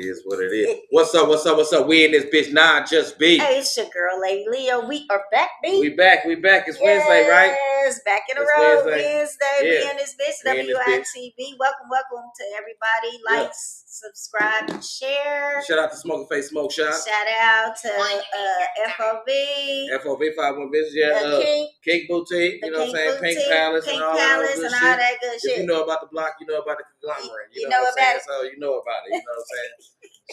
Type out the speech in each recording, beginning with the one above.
is what it is. What's up? We in this bitch, nah, just be. Hey, it's your girl, Lady Leo. We are back, B. We back. It's Wednesday, right? Yes, back in a row. Wednesday. Yeah. We in this bitch, WITV. Welcome to everybody. Like, subscribe, and share. Shout out to Smoking Face Smoke Shop. Shout out to FOV. FOV 51 Business, yeah. Kink Boutique, you know what I'm saying? Pink Palace and all that good shit. If you know about the block, you know about the conglomerate. You know what I'm saying? So you know about it. You know what I'm saying?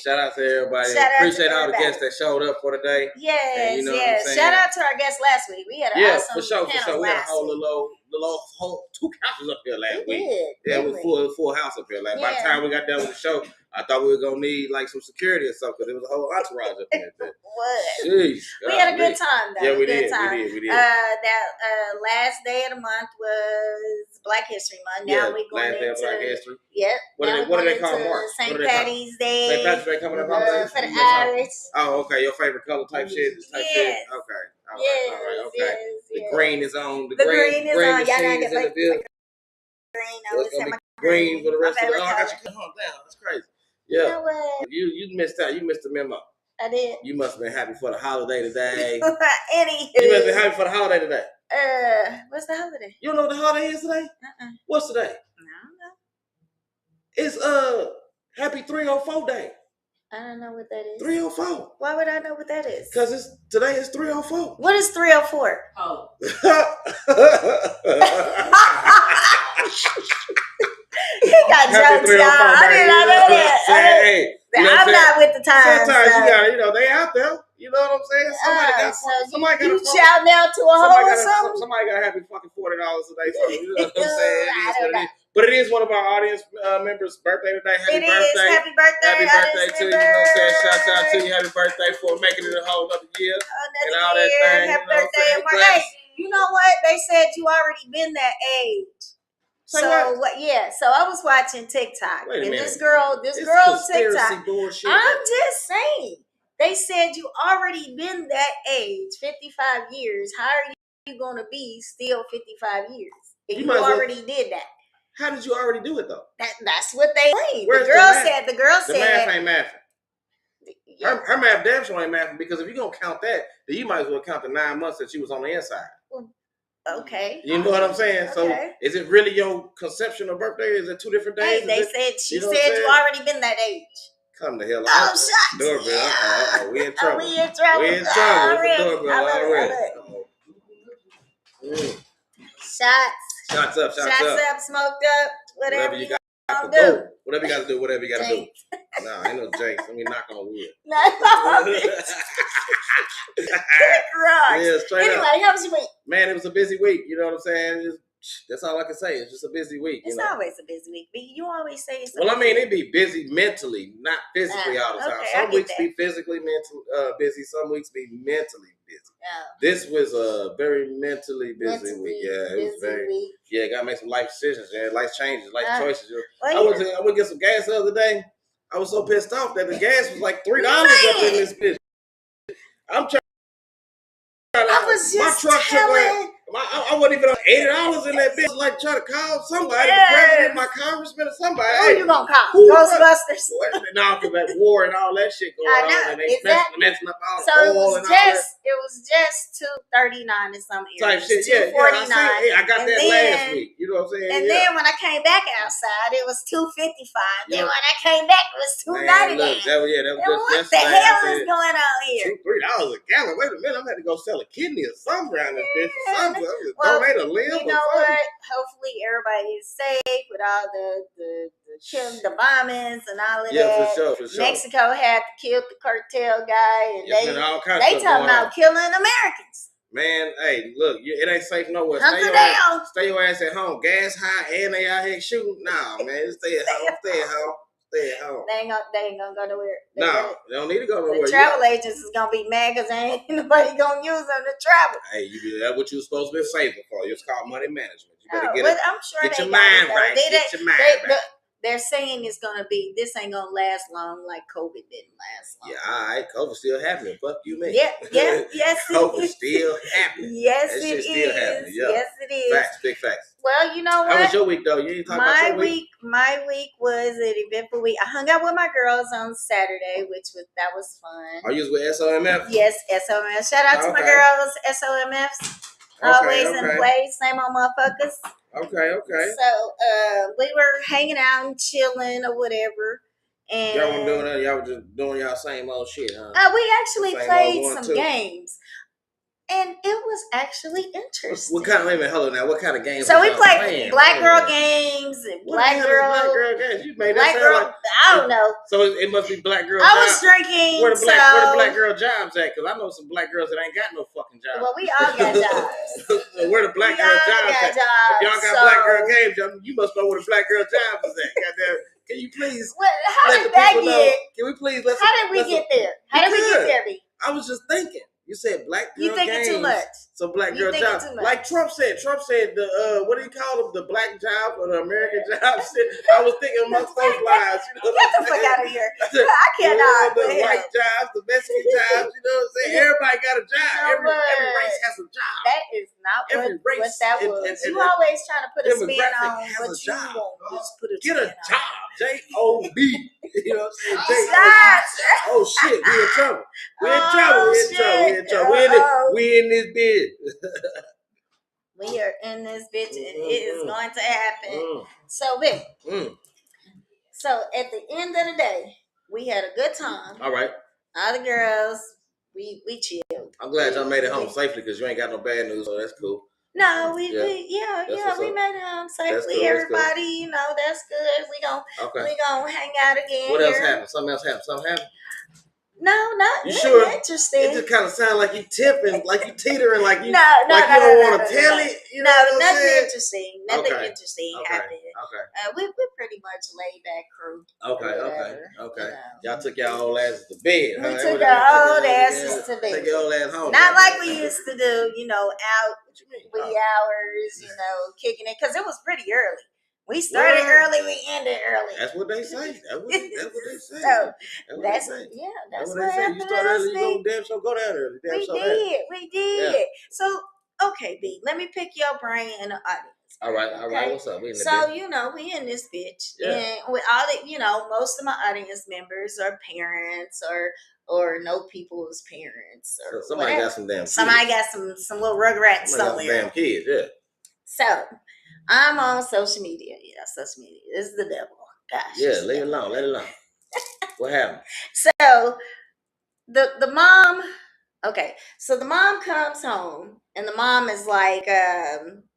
Shout out to everybody. Appreciate all the guests that showed up for today. Yes, yes. Shout out to our guests last week. We had an awesome for sure. We had a whole whole two couches up here last week. Yeah, it was full house up here. Like by the time we got done with the show, I thought we were gonna need like some security or something. There was a whole entourage up there. What? Jeez, we had a good time though. Yeah, we did. That last day of the month was Black History Month. Now we're going last day of Black History. Yep. What do they call March? St. Patty's Day. St. Patrick's Day coming up for the Irish. Oh, okay. Your favorite color type shit. Yes. Okay. All right. Okay. The green is on. The green is on. Y'all gotta get like green. Green for the rest of the. Oh, I got you calm down. That's crazy. Yeah. You know what? You missed out. You missed the memo. I did. You must have been happy for the holiday today. Anywho. You must have been happy for the holiday today. What's the holiday? You don't know what the holiday is today? What's today? I don't know. It's Happy 304 Day. I don't know what that is. 304. Why would I know what that is? Because today is 304. What is 304? Oh. He got jokes, y'all. I did not know that. Hey, I'm not with the times. Sometimes you gotta, they out there. You know what I'm saying? Somebody got you shouting out to a hoe or something? Somebody got happy fucking $40 a day. So you know what I'm saying? But it is one of our audience members' birthday today. Happy birthday. Happy birthday. Happy birthday to you. You know what I'm saying? Shout out to you. Happy birthday for making it a whole other year. And all that thing. Happy birthday. Hey, you know what? They said you already been that age. So what? Yeah. So I was watching TikTok, and this girl TikTok. Bullshit. I'm just saying. They said you already been that age, 55 years. How are you going to be still 55 years? If you already did that. How did you already do it though? That's what they claimed. The girl said. The math ain't mathing. Yeah. Her math damn sure ain't mathing, because if you're gonna count that, then you might as well count the 9 months that she was on the inside. Okay. You know what I'm saying? Okay. So is it really your conception of birthday? Is it 2 different days? Hey, she said you already been that age. Come the hell out. Oh, shots. Doorbell. Yeah. We in trouble. We in trouble. It's the doorbell already. Shots. Shots up. Shots up, smoked up, whatever you got to do. Whatever you got to do. Nah, ain't no jinx. Let me knock on wood. Yeah, straight up. Anyway, how was your week? Man, it was a busy week. You know what I'm saying? That's all I can say. It's just a busy week. It's always a busy week. But you always say it's it'd be busy mentally, not physically all the time. Some weeks be physically busy. Some weeks be mentally busy. This was a very mentally busy week. Yeah, it was very. Week. Yeah, got to make some life decisions. Yeah, life changes, life choices. I went to get some gas the other day. I was so pissed off that the gas was like $3 up in this bitch. I'm trying. I was just telling. I wasn't even $80 in that bitch. Like trying to call somebody, the president, my congressman, or somebody. Who you gonna call? Ghostbusters. No, because that war and all that shit going on, and they messing up all the oil and all that. It was just $2.39 in some areas. Type shit, yeah. I got that last week. You know what I'm saying? And then when I came back outside, it was $2.55. Then when I came back, it was $2.99. What the hell is going on here? $3 a gallon. Wait a minute, I'm going to go sell a kidney or something around this bitch. Donate a limb. You know what? Hopefully everybody is safe with all the bombings and all of that. Yeah, for sure. Mexico had killed the cartel guy, and they talking about killing Americans. Man, hey, look, it ain't safe nowhere. Stay your ass at home. Gas high and they out here shooting. Nah, man, stay at home. Stay at home. They ain't gonna go nowhere. No, they don't need to go nowhere. The travel agents is gonna be mad because ain't nobody gonna use them to travel. Hey, that's what you supposed to be saving for. It's called money management. You better I'm sure get your mind right. Get your mind right. they're saying it's gonna be. This ain't gonna last long, like COVID didn't last long. Yeah, all right. COVID still happening. Fuck you, man. Yeah, yes. COVID still happening. Yes, that it shit still is. happening. Yeah. Yes, it is. Facts, big facts. Well, you know what? How was your week, though? You ain't talking about your week? My week was an eventful week. I hung out with my girls on Saturday, that was fun. Are you with SOMF? Yes, SOMF. Shout out to my girls, SOMFs. Always in place, same old motherfuckers. Okay. So we were hanging out and chilling or whatever. And y'all weren't doing that. Y'all were just doing y'all same old shit, huh? We actually played some games. And it was actually interesting. What kind of, wait a minute, hold on now. What kind of games? So we played black girl games and black girl games. You made that sound like, I don't know. So it must be black girl. I was drinking. Where the black girl jobs at? Because I know some black girls that ain't got no fucking jobs. Well, we all got jobs. Where the black girl jobs at? If y'all got black girl games, you must know where the black girl jobs is at. Goddamn. Can you please? How did that get? Can we please let? How did we get there? How did we get there, B? I was just thinking. You said black girl games. You thinking too much. So black girl jobs. Like Trump said the what do you call them? The black job or the American job shit. I was thinking amongst those lines. You know Get the fuck out of here. I cannot. The white jobs, the Mexican jobs, you know what I'm saying? Everybody got a job. Every race has a job. That is not what that was. You always trying to put a spin on what you want. Just put a Get a job. J-O-B. You know what I'm saying? Oh shit, we in trouble. We in trouble. We in this bid. We are in this bitch, and it is going to happen. So, Vic. So, at the end of the day, we had a good time. All right. All the girls, we chilled. I'm glad y'all made it home safely because you ain't got no bad news, so that's cool. No, we made it home safely. Cool, everybody, you know, that's good. We gonna hang out again. What else happened? Something else happened? No, not you sure? Interesting. It just kind of sounds like you tipping, like you teetering, like you you don't want to tell it. You know nothing interesting. Nothing interesting happened. Okay. We're pretty much laid back crew. Okay. You know. Y'all took y'all old asses to bed. We took our old asses to bed. Take your old ass home. Not like we used to do, you know, out wee hours, you know, kicking it, because it was pretty early. We started early, we ended early. That's what they say. That's what they say. So that's what happened. You start early, you go damn sure go down early. We did. Yeah. So okay, B, let me pick your brain in the audience. All right. What's up? We in the bitch. You know, we in this bitch, and with all the, you know, most of my audience members are parents or know people as parents or so somebody got some damn kids. Somebody got some little rugrats somewhere. Got some damn kids, yeah. So I'm on social media. Yeah, social media. This is the devil. Gosh. Yeah, let it alone. What happened? So the mom, okay. So the mom comes home and the mom is like,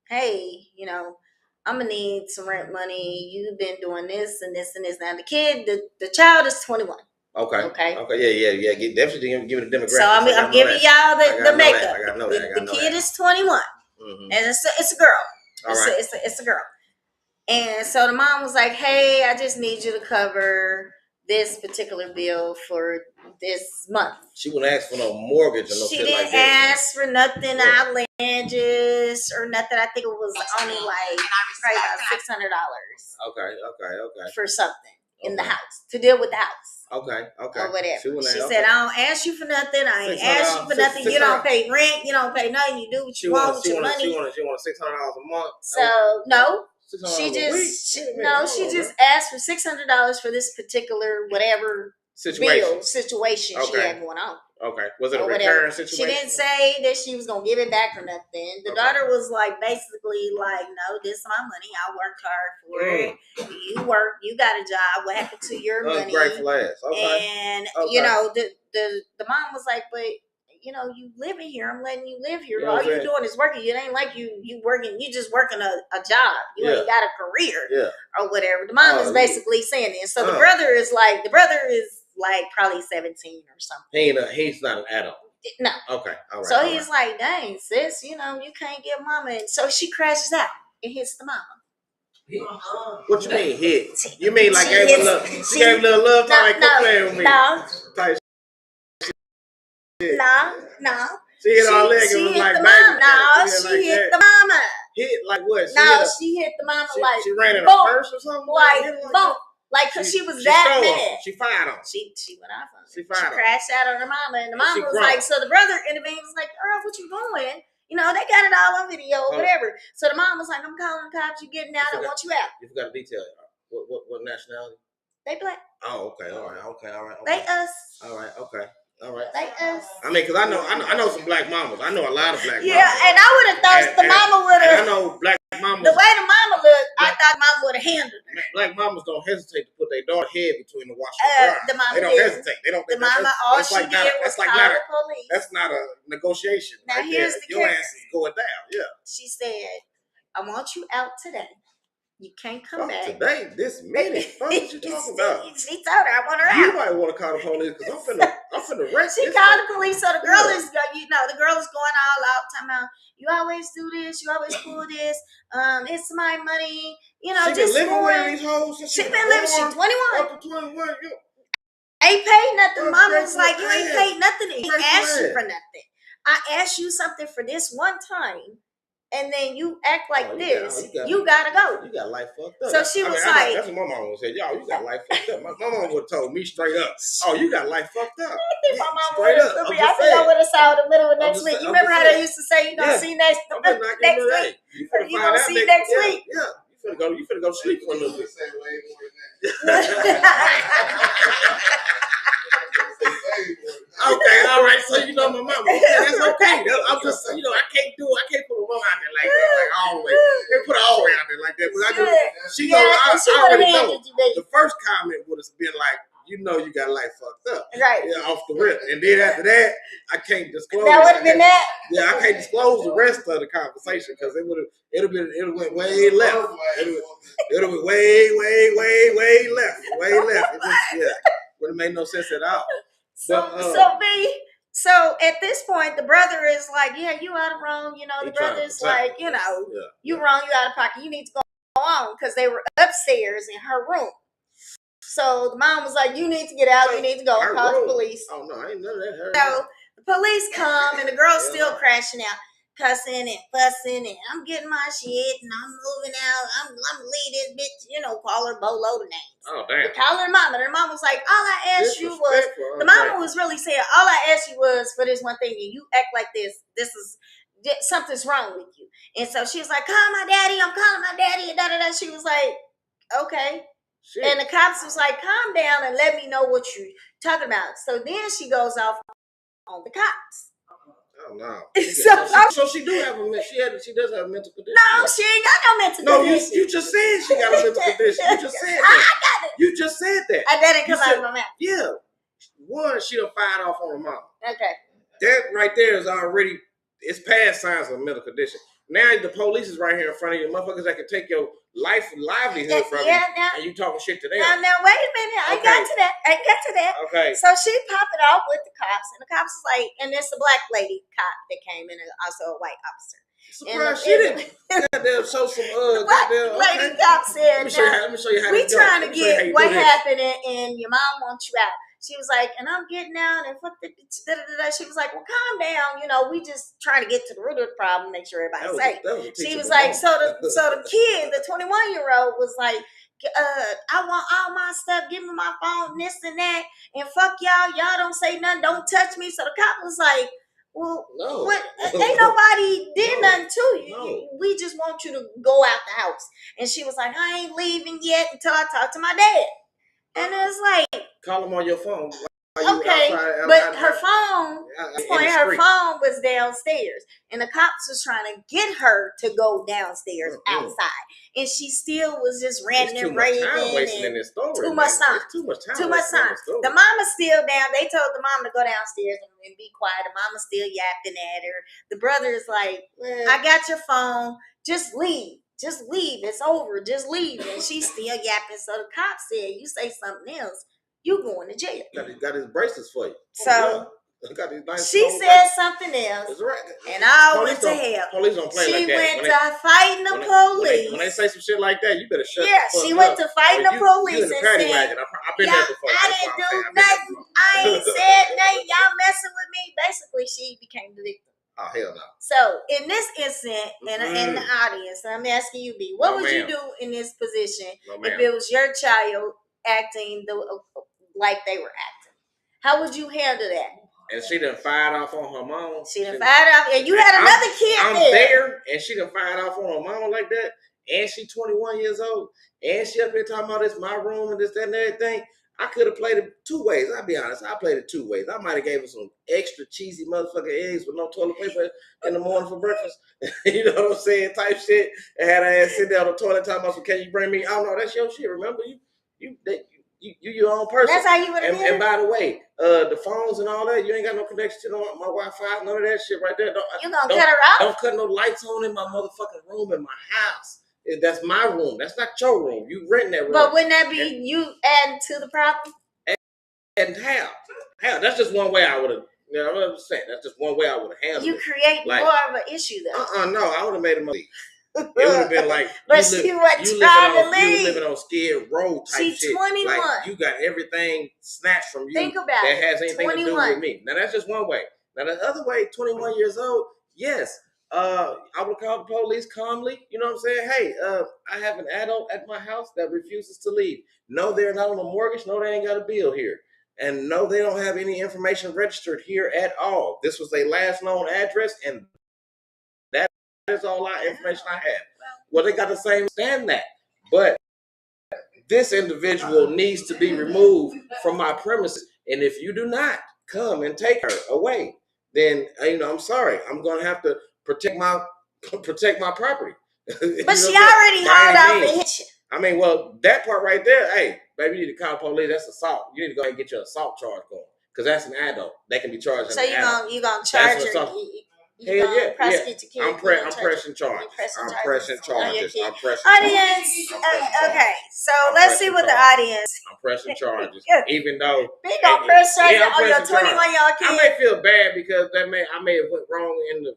hey, you know, I'm gonna need some rent money. You've been doing this and this and this. Now the child is 21. Okay. Yeah. Definitely give it a demographic. So I'm giving y'all the makeup. I know the kid is 21, and it's a girl. It's a girl. And so the mom was like, hey, I just need you to cover this particular bill for this month. She wouldn't ask for no mortgage or no shit like that. She didn't ask for nothing outlandish or nothing. I think it was only like probably about $600. Okay. For something in the house, to deal with the house. Okay. Or whatever. She said, I don't ask you for nothing. I ain't ask you for nothing. You don't pay rent. You don't pay nothing. You do what you want with your money. She wanted $600 a month. So, no. She just asked for $600 for this particular whatever situation she had going on. Okay. Was it a recurring situation? She didn't say that she was gonna give it back or nothing. The daughter was like basically like, no, this is my money. I worked hard for it. You work, you got a job. What happened to your money? Grateful ass. Okay. And you know, the mom was like, but you know, you living here. I'm letting you live here. All you're doing is working. It ain't like you working. You just working a job. You ain't got a career or whatever. The mom is basically saying this. So the brother is like probably 17 or something. He's not an adult. No. Okay. All right. So he's like, dang, sis, you know, you can't give mama. And so she crashes out and hits the mama. What you mean hit? You mean like gave a little love time? Quit playing with me. No. Type No. She hit all leg and was like, baby. No, she hit the mama. hit like what? She hit the mama like she ran in a purse or something. Like because she was that mad. She fired on. She went off on. She fired. She crashed out on her mama, and the mama was like, so the brother intervened, was like, "Earl, what you doing? You know, they got it all on video, whatever." So the mom was like, "I'm calling the cops. You getting out? I want you out." You forgot a detail. What nationality? They black. Oh, okay, all right. They us. All right, okay. All right. They us. I mean, because I know some black mamas. I know a lot of black mamas. Yeah, and I would have thought the mama would have. I know black mamas. The way the mama looked, I thought mama would have handled it. Black mamas don't hesitate to put their daughter head between the washer and dryer. The mama they don't hesitate. They don't. The mama, all she did was call the police. That's not a negotiation. Now here's the your ass is going down. Yeah. She said, "I want you out today. You can't come back today. This minute. What you talking about?" She told her, "I want her out." You might want to call the police because I'm finna wreck She called the police, so the girl is, the girl is going all out, talking about, "You always do this. You always pull this. It's my money. You know, she just been living with these hoes since she been living. She's 21. Up to 21. Ain't paid nothing. Mama was like, "You ain't paid nothing. He asked you for nothing. I asked you something for this one time." And then you act like this. You gotta go. You got life fucked up. So she was like, that's what my mama said. Y'all, you got life fucked up. My mama would have told me straight up. Oh, you got life fucked up. I think my mama would have told me. I think I would have saw the middle of next week. You remember how they used to say, "You gonna see next week." You gonna see next week. Yeah. You finna go sleep for a little bit. Okay, all right. So you know my mama. Okay, that's okay. I'm just, I can't put a woman out there like that, like always. They put her all the way out there like that. But I already know. The first comment would have been like, you got life fucked up, right? Yeah, off the rip. And then after that, I can't disclose. That would have been that. Yeah, I can't disclose the rest of the conversation because it went way left. It went way left. It just, would have made no sense at all. So at this point, the brother is like, "Yeah, you out of wrong." The brother's like, "You wrong. You out of pocket. You need to go on," because they were upstairs in her room. So the mom was like, "You need to get out. You need to go." Call the police. Oh no, I ain't none of that. So the police come and the girl's still crashing out, cussing and fussing, and I'm getting my shit and I'm moving out. I'm leave this bitch. Call her Bolo names. Oh damn. Call her mama. And her mom was like, "All I asked you was." The mama was really saying, "All I asked you was for this one thing, and you act like this. Something's wrong with you." And so she was like, "Call my daddy. I'm calling my daddy." And da da da. She was like, "Okay." Shit. And the cops was like, "Calm down and let me know what you're talking about." So then she goes off on the cops. Oh no! So she do have she does have a mental condition. No, she ain't got no mental condition. No, you just said she got a mental condition. You just said that. I got it. You just said that. I didn't come out of my mouth. Yeah. One, she done fired off on her mom. Okay. That right there is already, it's past signs of a mental condition. Now the police is right here in front of you, motherfuckers that can take your livelihood from you, and you talking shit to them. Now, wait a minute. I got to that. Okay. So she popped it off with the cops, and the cops was like, and it's a black lady cop that came in, and also a white officer. Surprise, she didn't goddamn show some goddamn lady cop said, let me show you how we trying to get what happened, and your mom wants you out. She was like, and I'm getting out, and she was like, well, calm down. We just trying to get to the root of the problem, make sure everybody's safe. She was like, so the kid, the 21-year-old was like, I want all my stuff, give me my phone, this and that, and fuck y'all don't say nothing, don't touch me. So the cop was like, well, what? Ain't nobody did nothing to you. No. We just want you to go out the house. And she was like, I ain't leaving yet until I talk to my dad. And it's like, call him on your phone. Okay, but her phone, her phone was downstairs, and the cops was trying to get her to go downstairs outside, and she still was just ranting and raving. Too much time. Too much time. The mama's still down. They told the mama to go downstairs and be quiet. The mama's still yapping at her. The brother is like, I got your phone. Just leave. Just leave. It's over. Just leave. And she's still yapping. So the cop said, you say something else, you going to jail. Got his bracelets for you. So got his nice she said something else, and I went to hell. Police don't play like that. She went to fighting the police. When they say some shit like that, you better shut the fuck up. She went to fighting the police and said, I've been there before. I didn't do nothing. I ain't said nothing. Y'all messing with me. Basically, she became the victim. Oh, hell no. So in this instant, and in the audience, I'm asking you, B, what would you do in this position if it was your child acting like they were acting? How would you handle that? And she done fired off on her mom. She done fired off, and you had another kid I'm there, and she done fired off on her mama like that, and she 21 years old, and she up here talking about this my room and this, that, and everything. I could have played it two ways. I'll be honest. I played it two ways. I might have gave her some extra cheesy motherfucking eggs with no toilet paper in the morning for breakfast. You know what I'm saying? Type shit. And had her ass sit down on the toilet talking about, can you bring me? Oh, no, that's your shit. Remember? You your own person. That's how you would have And by the way, the phones and all that, you ain't got no connection to my Wi-Fi, none of that shit right there. You gonna cut her off? Don't cut no lights on in my motherfucking room in my house. That's my room. That's not your room. You renting that room. But wouldn't that be you adding to the problem? And how? That's just one way I would have. You know what I'm saying? That's just one way I would have handled it. You create more of an issue though. No, I would have made him leave. It would have been like, but she was trying to leave. You living on Skid Row type She's shit. 21. Like you got everything snatched from you. Think about that has anything 21. To do with me. Now that's just one way. Now the other way, 21 years old, yes. I would call the police calmly. You know what I'm saying? Hey, I have an adult at my house that refuses to leave. No, they're not on a mortgage. No, they ain't got a bill here. And no, they don't have any information registered here at all. This was their last known address, and that is all our information I have. Well, they got the same stand that. But this individual needs to be removed from my premises. And if you do not come and take her away, then I'm sorry. I'm gonna have to protect my property. But she already hauled out the hit. I mean, well, that part right there, hey, baby, you need to call the police. That's assault. You need to go ahead and get your assault charge going. Because that's an adult. They can be charged. So you're gonna charge her. Hell yeah. I'm pressing charges. I'm pressing charges. Audience, okay. So let's see what the audience. I'm pressing charges. Even though we gonna press charges on your 21-year-old kid. I may feel bad because I may have went wrong in the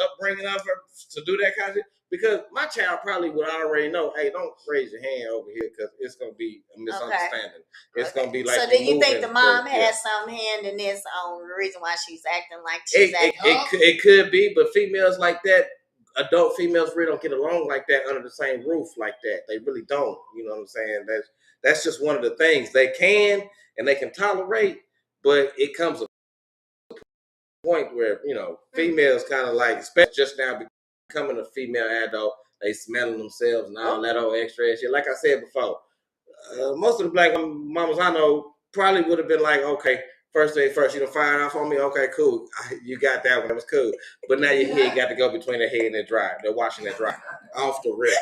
upbringing of her to do that kind of shit. Because my child probably would already know, hey, don't raise your hand over here because it's going to be a misunderstanding. Okay. It's going to be like. So, do you think the mom has some hand in this on the reason why she's acting like she's acting? It could be, but females like that, adult females really don't get along like that under the same roof like that. They really don't. You know what I'm saying? That's just one of the things. They can and they can tolerate, but it comes a point where, females kind of like, especially just now, becoming a female adult, they smelling themselves and all that old extra shit. Like I said before, most of the black mamas I know probably would have been like, okay, first thing first, you done fired off on me? Okay, cool. You got that one. That was cool. But now your head got to go between the head and the dryer. They're washing that dryer off the rip.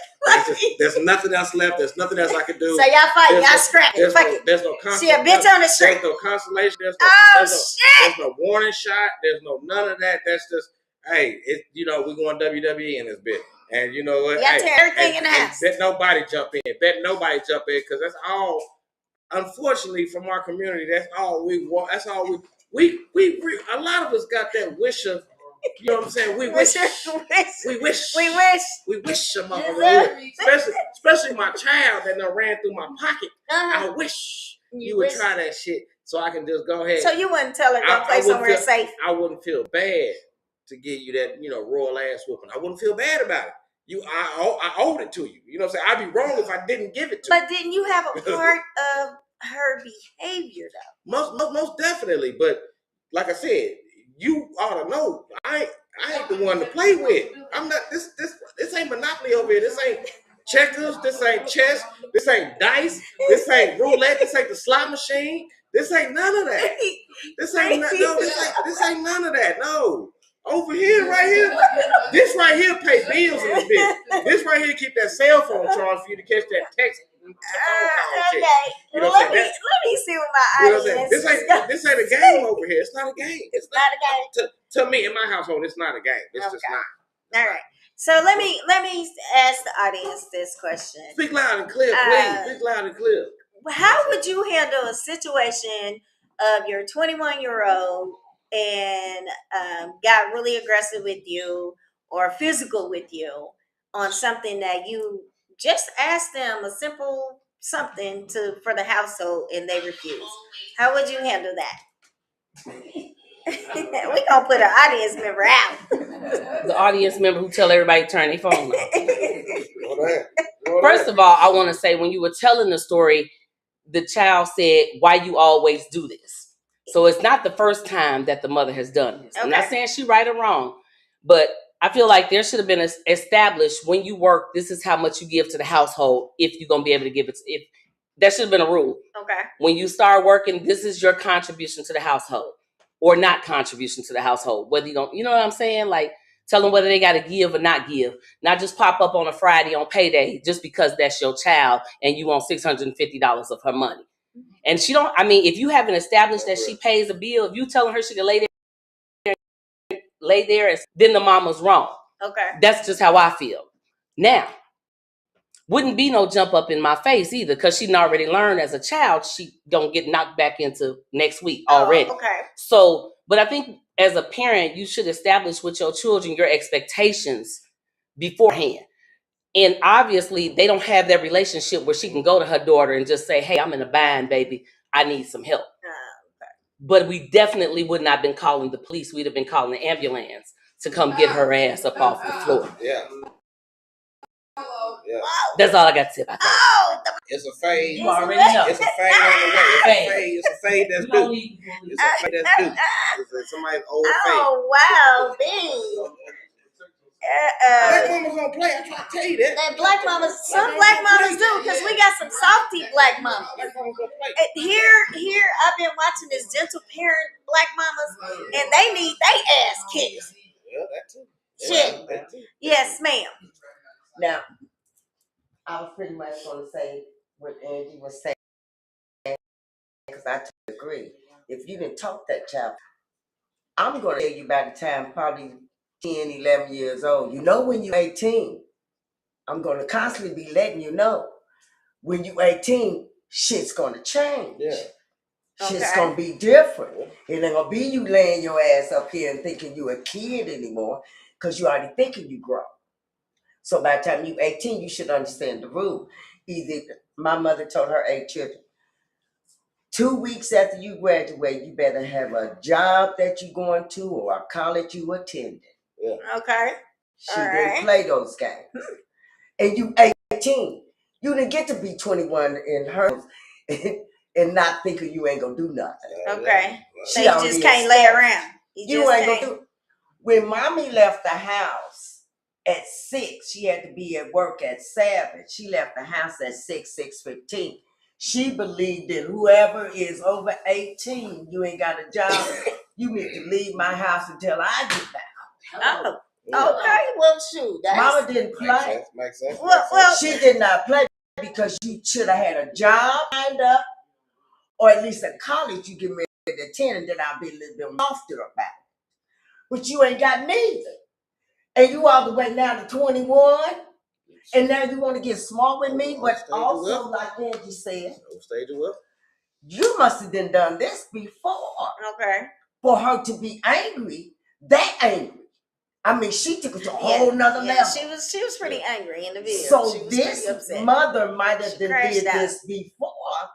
There's nothing else left. There's nothing else I can do. So y'all fight. Y'all scrap it. There's no consolation. See a bitch on the street. There's no consolation. Shit. There's no warning shot. There's no none of that. That's just, hey, we going WWE in this bit. And you know what? You tear everything in the house. Bet nobody jump in. Because that's all. Unfortunately, from our community, that's all we want. That's all we a lot of us got that wish of. You know what I'm saying? We wish a mother. Especially my child that done ran through my pocket. I wish you would try that shit so I can just go ahead. So you wouldn't tell her go play somewhere safe. I wouldn't feel bad to give you that, royal ass whooping. I wouldn't feel bad about it. I owed it to you. You know what I'm saying? I'd be wrong if I didn't give it to you. But didn't you have a part of her behavior though? Most definitely. But like I said, you ought to know. I ain't the one to play with. I'm not this ain't Monopoly over here. This ain't checkers, this ain't chess, this ain't dice, this ain't roulette, this ain't the slot machine. This ain't none of that. This ain't none of that. No. Over here, right here, this right here pay bills in this bitch. This right here keep that cell phone charge for you to catch that text. Okay. Let me see what my audience This ain't a game over here. It's not a game. It's not a game. To me, in my household, it's not a game. It's just not. All right. So let me ask the audience this question. Speak loud and clear, please. Speak loud and clear. How would you handle a situation of your 21-year-old and got really aggressive with you or physical with you on something that you just asked them a simple something for the household and they refuse? How would you handle that? We gonna put an audience member out. The audience member who tell everybody to turn their phone on. First of all, I want to say when you were telling the story, the child said, "Why you always do this?" So it's not the first time that the mother has done this. Okay. I'm not saying she right or wrong, but I feel like there should have been established when you work, this is how much you give to the household if you're gonna be able to give it. If that should have been a rule. Okay. When you start working, this is your contribution to the household, or not contribution to the household. Whether you don't, you know what I'm saying? Like tell them whether they got to give or not give. Not just pop up on a Friday on payday just because that's your child and you want $650 of her money. And she don't. I mean, if you haven't established that she pays a bill, if you telling her she can lay there, then the mama's wrong. Okay. That's just how I feel. Now, wouldn't be no jump up in my face either, because she'd already learned as a child she don't get knocked back into next week already. Okay. So, but I think as a parent, you should establish with your children your expectations beforehand. And obviously, they don't have that relationship where she can go to her daughter and just say, "Hey, I'm in a bind, baby. I need some help." Okay. But we definitely would not have been calling the police. We'd have been calling the ambulance to come get her ass up off the floor. Yeah. Yeah. That's all I got to say about that. Oh, it's a fade. You already know. It's a fade on the way. It's a fade that's due. It's a fade that's due. It's somebody's old fade. Oh, wow, dang. Black mamas don't play. I try to tell you that. Some black mamas do, because we got some softy black mamas. Here, I've been watching this gentle parent black mamas, and they need they ass kicked. Yeah, that too. Shit. Yeah, that too. Yes, ma'am. Now, I was pretty much going to say what Angie was saying, because I totally agree. If you didn't talk that child, I'm going to tell you by the time probably 10, 11 years old, you know, when you're 18, I'm going to constantly be letting you know, when you're 18, shit's going to change. Yeah. Shit's going to be different. It ain't going to be you laying your ass up here and thinking you a kid anymore, because you already thinking you grown. So by the time you're 18, you should understand the rule. Either my mother told her 8 children, 2 weeks after you graduate, you better have a job that you're going to or a college you attended. Yeah. Okay. She didn't play those games. And you 18. You didn't get to be 21 in her and not thinking you ain't gonna do nothing. Okay. So you just can't lay around. You ain't gonna do. When mommy left the house at 6, she had to be at work at 7. She left the house at 6:15. She believed that whoever is over 18, you ain't got a job, you need to leave my house until I get back. Oh, okay. Well, shoot. Mama didn't play. Makes sense. Well, she did not play because you should have had a job lined up, or at least a college you get ready to attend, and then I'll be a little bit softer about it. But you ain't got neither. And you all the way now to 21, and now you want to get smart with me, but also, like Angie said, you must have done this before. Okay. For her to be angry, that angry. I mean, she took it to a whole nother level. She was pretty angry in the video. So this mother might have did this before,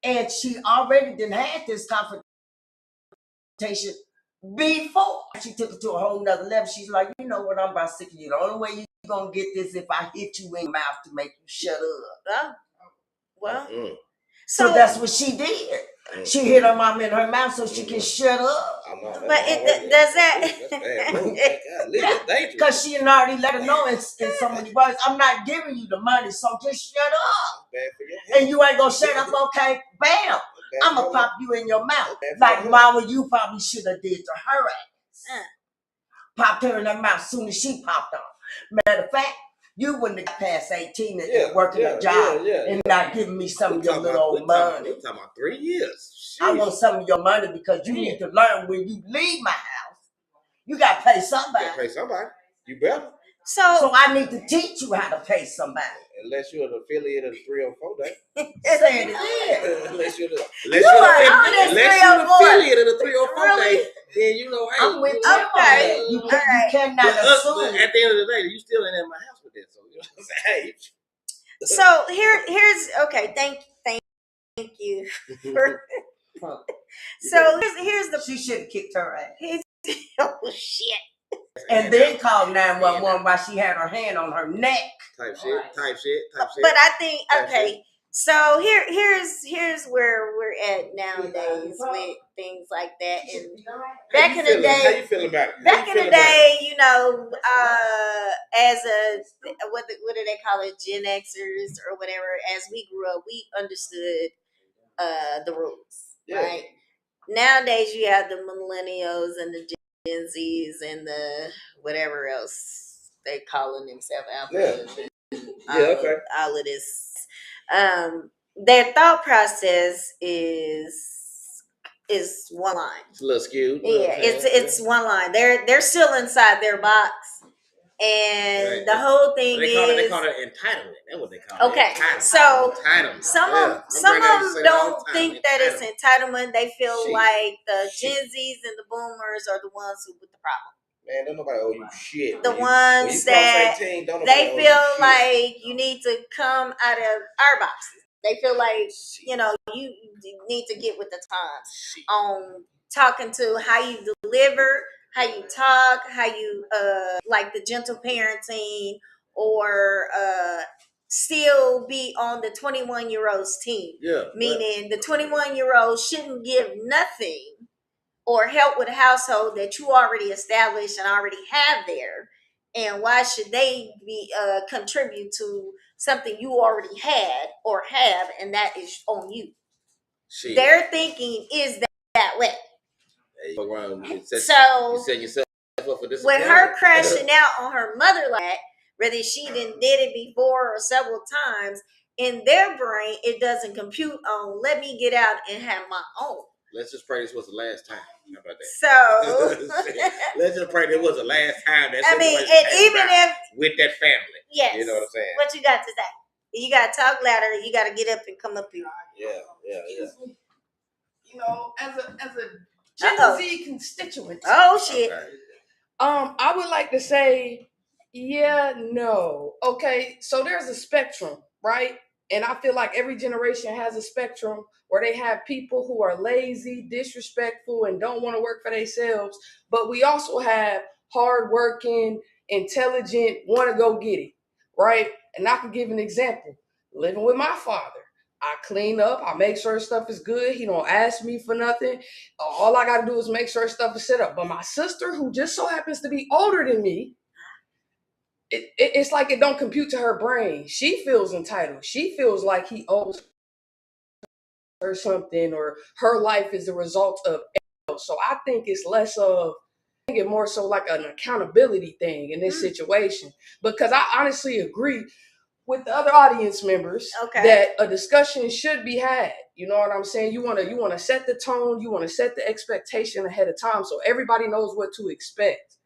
and she already didn't have this confrontation before. She took it to a whole nother level. She's like, you know what, I'm about sick of you. The only way you're going to get this if I hit you in the mouth to make you shut up. Well, so that's what she did. She hit her mom in her mouth so she can shut up. But does that? Because she had already let her know in so many words, I'm not giving you the money, so just shut up. And you ain't going to shut up, okay? Bam. I'm going to pop you in your mouth. Like mama, you probably should have did to her ass. Popped her in her mouth as soon as she popped on. Matter of fact, you wouldn't have passed 18 and working a job and not giving me some of your little old money. We're talking about 3 years. I want some of your money because you need to learn when you leave my house, you got to pay somebody. You got to pay somebody. You better. So I need to teach you how to pay somebody. Unless you're an affiliate of the 304 day. Say it again. Unless you're an affiliate of the 304 day, then you know, hey. I'm with you. Okay. You cannot assume. At the end of the day, you still ain't in my house with that. So you know what I'm saying? Hey. So here's okay. Thank you So here's the. She should have kicked her ass. Oh shit. And then called 911 while she had her hand on her neck. Type shit. But I think okay. So here's where we're at nowadays with things like that. And back in the day, how you feeling about it? Back in the day, you know, as a what do they call it, Gen Xers or whatever. As we grew up, we understood the rules, right? Nowadays, you have the millennials and the Gen Zs and the whatever else they calling themselves out. All of this. Their thought process is one line. It's a little skewed. Yeah, it's one line. They're still inside their box, and the whole thing they call it entitlement. That's what they call it. Okay, so some of them don't think that it's entitlement. They feel like the Gen Zs and the Boomers are the ones who with the problem. Man, don't nobody owe you shit. The ones that they feel like you need to come out of our boxes. They feel like, you know, you need to get with the times on talking to how you deliver, how you talk, how you like the gentle parenting, or still be on the 21-year-olds team. Yeah. Meaning the 21-year-olds shouldn't give nothing or help with a household that you already established and already have there. And why should they be contribute to something you already had or have, and that is on you? Their thinking is that way. So you set yourself up for this. With her crashing out on her mother lap, whether she did it before or several times, in their brain it doesn't compute on let me get out and have my own. Let's just pray this was the last time. How about that? So let's just pray this was the last time. I mean, and even if with that family, yes, you know what I'm saying. What you got to say? You got to talk louder. You got to get up and come up here. Yeah. You know, as a Gen Z constituent. Oh shit. Okay. I would like to say, yeah, no. Okay, so there's a spectrum, right? And I feel like every generation has a spectrum where they have people who are lazy, disrespectful, and don't want to work for themselves. But we also have hardworking, intelligent, want to go get it, right? And I can give an example. Living with my father. I clean up. I make sure stuff is good. He don't ask me for nothing. All I got to do is make sure stuff is set up. But my sister, who just so happens to be older than me, it's like it don't compute to her brain. She feels entitled. She feels like he owes her something, or her life is the result of. So I think it's less of, I think it more so like an accountability thing in this situation. Because I honestly agree with the other audience members that a discussion should be had. You know what I'm saying? You want to set the tone, you want to set the expectation ahead of time so everybody knows what to expect.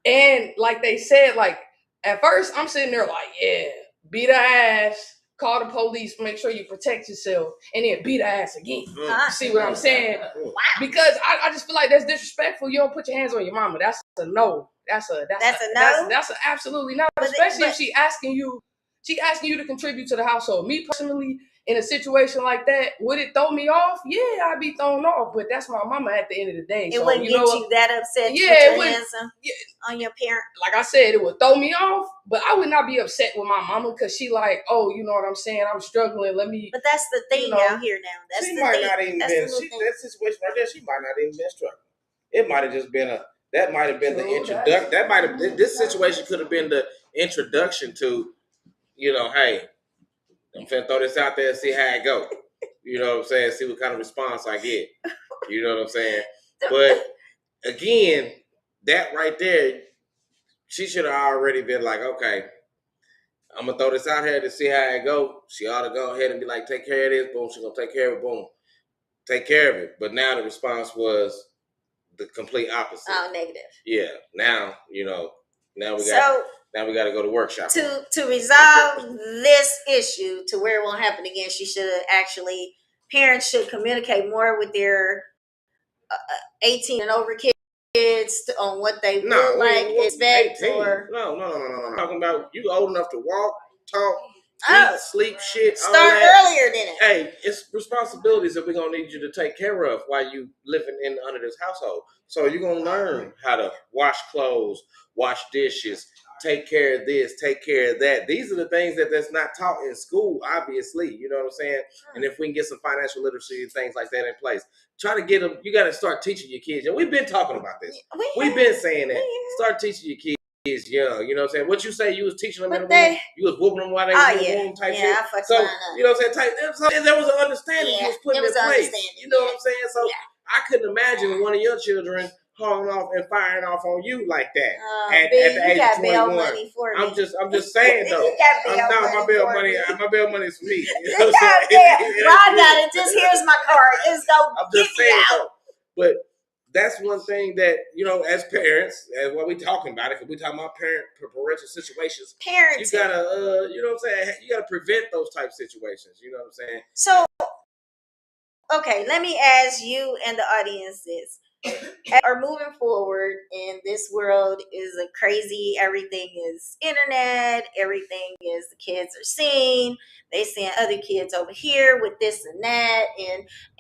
And like they said, like at first I'm sitting there like, yeah, beat her ass, call the police, make sure you protect yourself, and then beat her ass again. See what I'm saying? Wow. Because I just feel like that's disrespectful. You don't put your hands on your mama. That's a no. That's a no. That's a absolutely no. Especially if she asking you to contribute to the household. Me personally, in a situation like that, would it throw me off? Yeah, I'd be thrown off, but that's my mama at the end of the day. It wouldn't get you that upset with your hands on your parent. Like I said, it would throw me off, but I would not be upset with my mama because she like, oh, you know what I'm saying? I'm struggling. Let me. But that's the thing out here now. That's she might not even been. That situation right there, she might not even been struggling. It might have just been that might have been the introduction. That might have this situation could have been the introduction to, you know, hey, I'm finna throw this out there and see how it go. You know what I'm saying? See what kind of response I get. You know what I'm saying? But again, that right there, she should have already been like, okay, I'm gonna throw this out here to see how it go. She ought to go ahead and be like, take care of this. Boom, she's gonna take care of it. Boom, take care of it. But now the response was the complete opposite. Oh, negative. Yeah. Now, you know, now we got to go to workshop. To resolve this issue to where it won't happen again, she should have parents should communicate more with their 18 and over kids on what they would expect. No. I'm talking about you old enough to walk, talk, eat, sleep, shit. Start earlier than it. Hey, it's responsibilities that we're gonna need you to take care of while you living under this household. So you're gonna learn how to wash clothes, wash dishes, take care of this, take care of that. These are the things that's not taught in school, obviously. You know what I'm saying? And if we can get some financial literacy and things like that in place, try to get them. You got to start teaching your kids. And we've been talking about this. We've been saying that. Start teaching your kids young. You know what I'm saying? What you say you was teaching them in the room, you was whooping them while they was in the room type shit. So, you know what I'm saying? There was an understanding you was putting in place. You know what I'm saying? So I couldn't imagine one of your children hauling off and firing off on you like that at the age of 21. I'm just saying though. My bail money is for me. You know what I'm saying? I got it. Just here's my card. Just go. I'm just saying though. But that's one thing that, you know, as parents, as what we talking about it, because we talking about parental situations. Parenting. You gotta, you know what I'm saying? You gotta prevent those type of situations. You know what I'm saying? So, okay, let me ask you and the audience this. Are moving forward, and this world is a crazy, everything is internet, everything is the kids are seeing, they seeing other kids over here with this and that,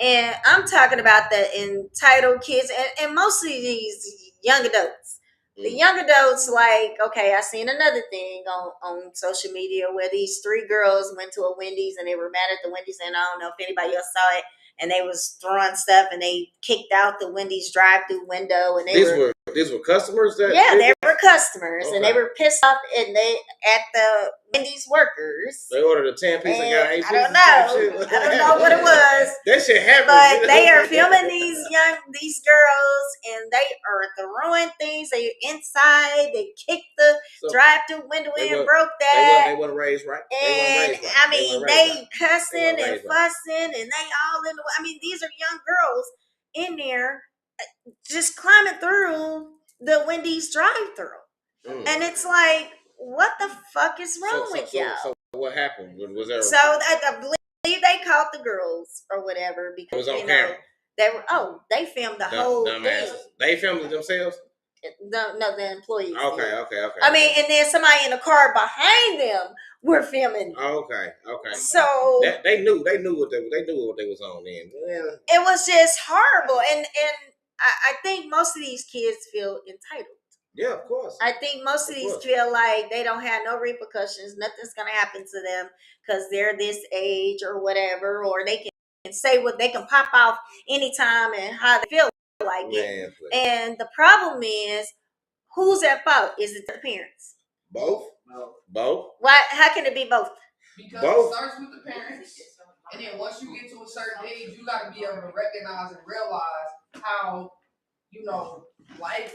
and I'm talking about the entitled kids and mostly these young adults. The young adults, like, okay, I seen another thing on social media where these 3 girls went to a Wendy's and they were mad at the Wendy's, and I don't know if anybody else saw it, and they was throwing stuff and they kicked out the Wendy's drive-through window, and these were customers that they were customers, and they were pissed off and they at the Wendy's workers. They ordered a 10-piece and got 8 pieces. I don't know what it was. That shit happened. But they are filming these girls, and they are throwing things. They inside. They kicked the drive-through window in, broke that. They weren't raised right. And I mean, they cussing and fussing, and they all in the. I mean, these are young girls in there, just climbing through the Wendy's drive-through, and it's like, what the fuck is wrong with y'all? So what happened? Was there? So I believe they caught the girls or whatever because it was on camera. They filmed the whole thing. They filmed it themselves. No, the employees. Okay. I mean, and then somebody in the car behind them were filming. Okay. So they knew what they was on then. Yeah. It was just horrible, and I think most of these kids feel entitled. Yeah, of course. I think most of these feel like they don't have no repercussions. Nothing's gonna happen to them because they're this age or whatever, or they can say what they can pop off anytime and how they feel like it. And the problem is, who's at fault? Is it the parents? Both. No. Both. Why? How can it be both? Because it starts with the parents, and then once you get to a certain age, you got to be able to recognize and realize how, you know, life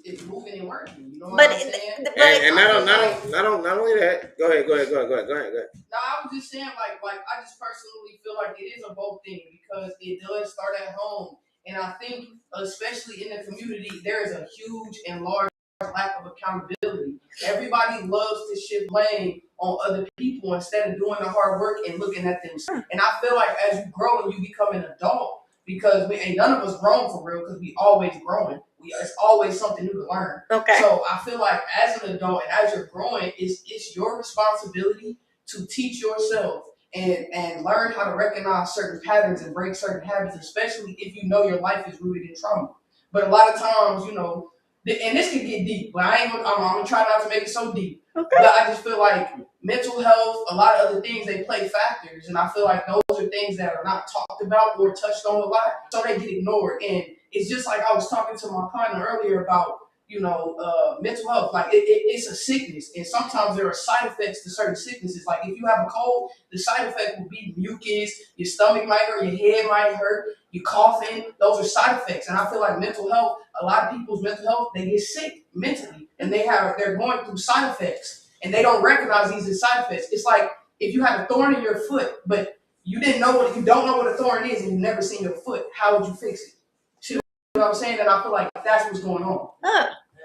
is moving and working. You know what I'm saying? And not only that. Go ahead. No, I was just saying, like I just personally feel like it is a both thing because it does start at home, and I think especially in the community there is a huge and large lack of accountability. Everybody loves to shift blame on other people instead of doing the hard work and looking at themselves. And I feel like as you grow and you become an adult, because we ain't none of us grown for real, because we always growing. It's always something new to learn. Okay. So I feel like as an adult and as you're growing, it's your responsibility to teach yourself and learn how to recognize certain patterns and break certain habits, especially if you know your life is rooted in trauma. But a lot of times, you know, and this can get deep, but I'm gonna try not to make it so deep. Okay. But I just feel like mental health, a lot of other things, they play factors, and I feel like those are things that are not talked about or touched on a lot, so they get ignored. And it's just like I was talking to my partner earlier about, you know, mental health. Like it's a sickness, and sometimes there are side effects to certain sicknesses. Like if you have a cold, the side effect will be mucus, your stomach might hurt, your head might hurt, you coughing. Those are side effects, and I feel like mental health. A lot of people's mental health, they get sick mentally, and they're going through side effects, and they don't recognize these as side effects. It's like if you had a thorn in your foot, but you don't know what a thorn is, and you've never seen your foot. How would you fix it? See what I'm saying? And I feel like that's what's going on.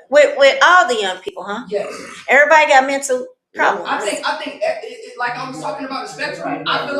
With all the young people, huh? Yes. Everybody got mental problems. I think like I was talking about the spectrum. I feel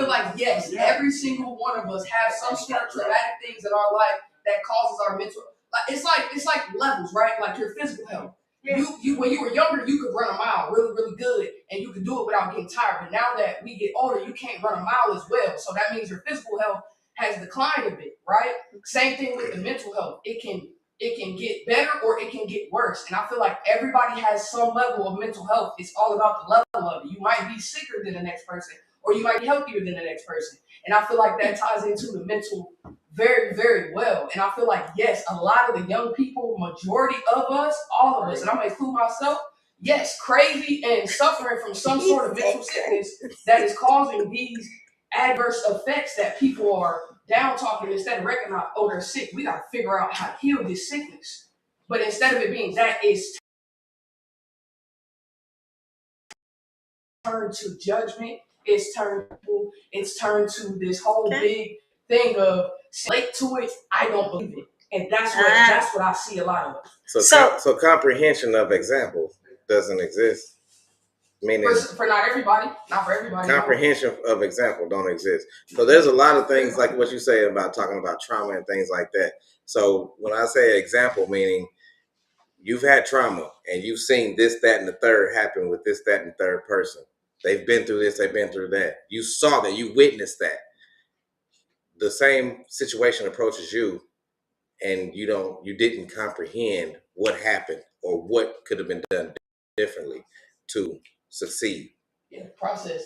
like yes, every single one of us has some sort of traumatic things in our life that causes our mental. It's like levels, right? Like your physical health. You when you were younger, you could run a mile really, really good, and you could do it without getting tired. But now that we get older, you can't run a mile as well. So that means your physical health has declined a bit, right? Same thing with the mental health. It can get better or it can get worse. And I feel like everybody has some level of mental health. It's all about the level of it. You might be sicker than the next person, or you might be healthier than the next person. And I feel like that ties into the mental very, very well. And I feel like, yes, a lot of the young people, majority of us, all of us, and I'm going to include myself, yes, crazy and suffering from some sort of mental sickness that is causing these adverse effects that people are down talking instead of recognizing, oh, they're sick. We got to figure out how to heal this sickness. But instead of it being that, it's turned to judgment. It's turned to this whole big thing of slate to it. I don't believe it, and that's what I see a lot of. So comprehension of example doesn't exist. Meaning for not everybody, not for everybody. Comprehension of example don't exist. So there's a lot of things like what you say about talking about trauma and things like that. So when I say example, meaning you've had trauma and you've seen this, that, and the third happen with this, that, and the third person. They've been through this, they've been through that. You saw that, you witnessed that. The same situation approaches you and you didn't comprehend what happened or what could have been done differently to succeed. Yeah, process.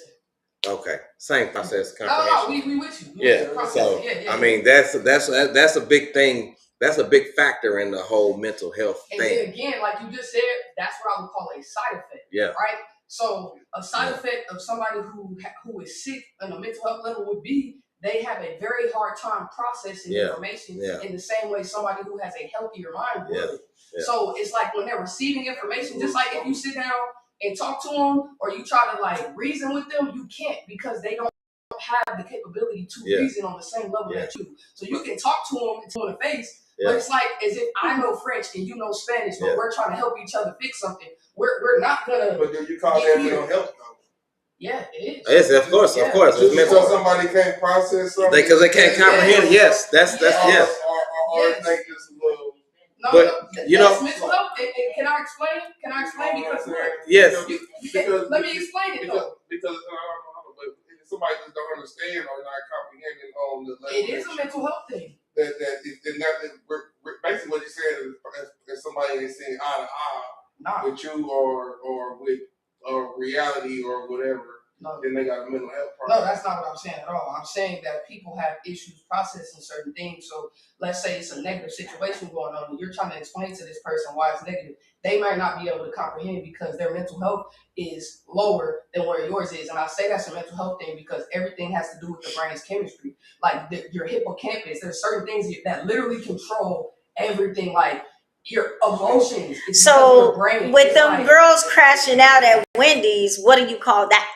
Okay, same process. No, we with you. So I mean, that's a big thing. That's a big factor in the whole mental health thing. And then again, like you just said, that's what I would call a side effect. Yeah. Right. So a side effect of somebody who is sick on a mental health level would be they have a very hard time processing information in the same way somebody who has a healthier mind would. Yeah. So it's like when they're receiving information, just like if you sit down and talk to them or you try to like reason with them, you can't because they don't have the capability to reason on the same level that you. So you can talk to them in the face, but it's like as if I know French and you know Spanish, but we're trying to help each other fix something. We're not gonna. But do you call that mental health? Yeah, it is. Yes, of course. Just because somebody can't process something because they can't comprehend. Yes, that's yes. Or they just a little. No, but you know, mental health. Can I explain? Because yes. Let me explain it though. Because somebody just don't understand or not comprehending on the level. It is a mental health thing. That basically what you're saying is somebody ain't seeing eye to eye with you or with reality or whatever. No. Then they got a mental health problem. No, that's not what I'm saying at all. I'm saying that people have issues processing certain things. So let's say it's a negative situation going on and you're trying to explain to this person why it's negative. They might not be able to comprehend because their mental health is lower than where yours is. And I say that's a mental health thing because everything has to do with the brain's chemistry. Like your hippocampus, there's certain things that literally control everything, like your emotions. So with them girls crashing out at Wendy's, what do you call that?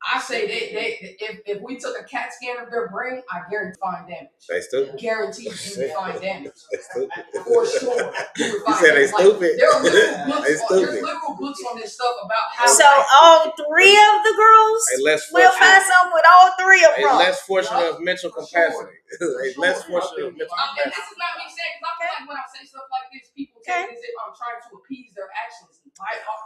I say if we took a CAT scan of their brain, I guarantee find damage. They stupid. Guaranteed you would find damage. They stupid. For sure. You said they stupid. There are there's literal books on this stuff about how. So all three of the girls will find something with all three of them. A less fortunate of mental capacity. A less fortunate of mental capacity. And this is not me saying, because I feel like when I say stuff like this, people take it as if I'm trying to appease their actions.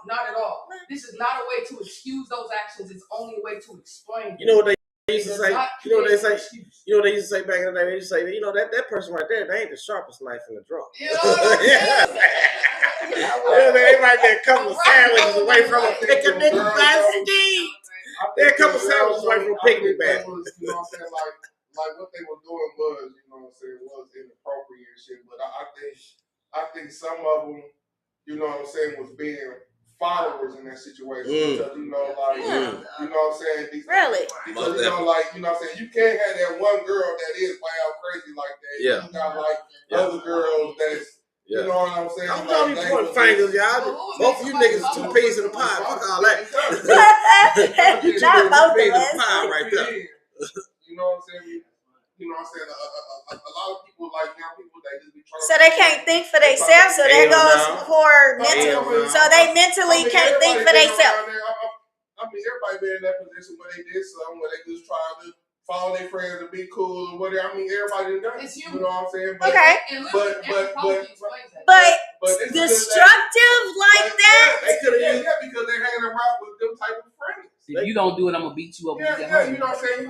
Not at all. This is not a way to excuse those actions. It's only a way to explain. You know what they used to say? You know what they say? You know what they used to say back in the day? They used to say, you know, that person right there, they ain't the sharpest knife in the drawer. You know what I'm saying? They might be a couple of sandwiches away from a picnic basket. They're a couple of sandwiches away from a picnic basket. You know what I'm saying? Like what they were doing was, you know what I'm saying, was inappropriate and shit. But I think some of them, you know what I'm saying, was being followers in that situation. Because, you know, like, you know what I'm saying? Really? Because, you know, like, you know what I'm saying, you can't have that one girl that is wild crazy like that. Yeah. You got, like, other girls that's, you know what I'm saying? I'm telling you, pointing fingers, y'all. Both of you niggas is 2 peas in a pie. Fuck all that. Not both of us. Right there. You know what I'm saying? You know what I'm saying? A lot of people, like young people, they just be trying. So they can't think for themselves. So that goes for mental. So they mentally can't think for themselves. I mean, everybody been in that position where they did something where they just trying to follow their friends and be cool or whatever. I mean, everybody done it. You know what I'm saying? But, okay. But destructive like that? They could have used that because they're hanging around with them type of friends. If you don't do it, I'm gonna beat you up. Yeah, you know what I'm saying?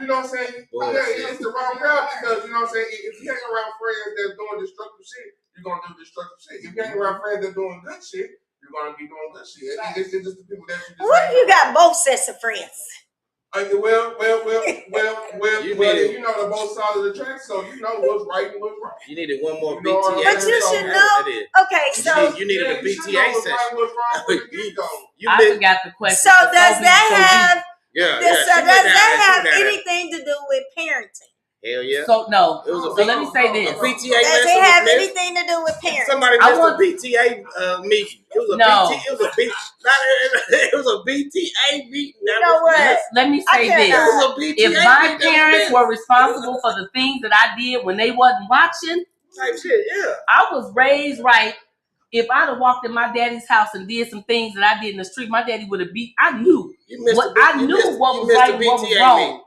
You know what I'm saying? Yeah, it's the wrong crowd because, you know what I'm saying? If you hang around friends that's doing destructive shit, you're going to do destructive shit. If you hang around friends that's doing good shit, you're going to be doing good shit. It's just the people that you just what if you got both sets of friends? Well, you know the both sides of the track, so you know what's right and what's wrong. You needed one more BTA. But you should know. Okay, so you needed a BTA session. I forgot the question. So does that have? Yeah. Does that have anything to do with parenting? Hell yeah. So no. So let me say this. PTA does it have anything to do with parenting? Somebody missed a PTA meeting. It was a BTA meeting. You know what? Let me say this. If my parents were responsible for the things that I did when they wasn't watching, type shit, yeah. I was raised right. If I'd have walked in my daddy's house and did some things that I did in the street, my daddy would have beat. I knew what was right and what was wrong.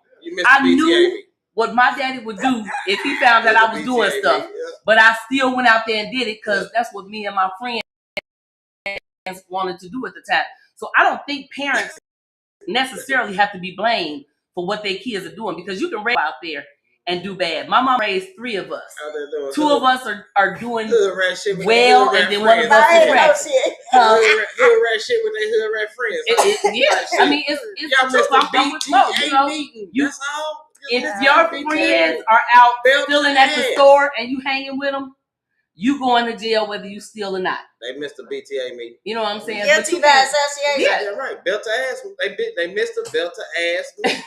I knew what my daddy would do if he found that I was doing stuff. But I still went out there and did it because that's what me and my friends wanted to do at the time. So I don't think parents necessarily have to be blamed for what their kids are doing because you can raise out there and do bad. My mom raised 3 of us. 2 of us are doing well, and then one of us is ratchet. Hood rat shit with their hood rat friends. Yeah, I mean it's I'm with both. You know, if your friends are out stealing at the store and you hanging with them, you going to jail whether you steal or not. They missed a BTA meeting. You know what I'm saying? Guilty by association. Yeah, you're right. Belt to ass. They missed a belt to ass meeting.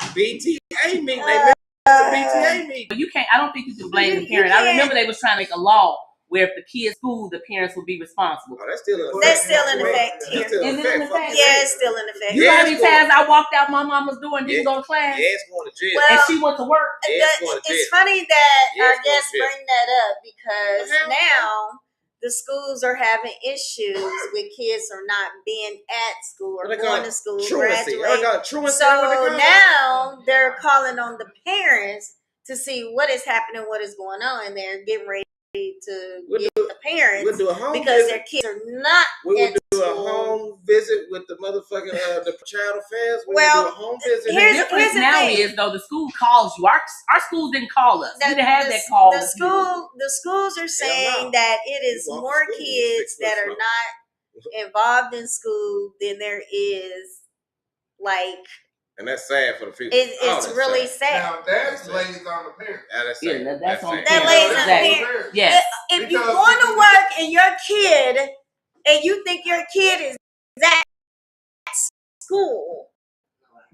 BTA meeting. They missed a BTA meeting. But you can't. I don't think you can blame the parent. I remember they was trying to make a law where if the kids school, the parents would be responsible. Oh, that's still in effect. That's still in effect here. Is it in effect? Yeah, it's still in effect. You know how many times I walked out my mama's door and didn't go to class? Yeah, it's going to jail. Well, and she went to work. It's funny that our guests bring that up because now the schools are having issues with kids are not being at school or going to school, graduating. So now they're calling on the parents to see what is happening, what is going on, and they're getting ready to get the parents because their kids are not. We would do a home visit with the motherfucking the child affairs. We would do a home visit. The difference now is though the school calls you. Our schools didn't call us. We didn't have that call. The schools are saying that it is more kids that are not involved in school than there is like. And that's sad for the people. It's really sad. Now that's lays on the parents. That's on the parents. That lays on the parents. Yes. If you're going to work and your kid, and you think your kid is at school,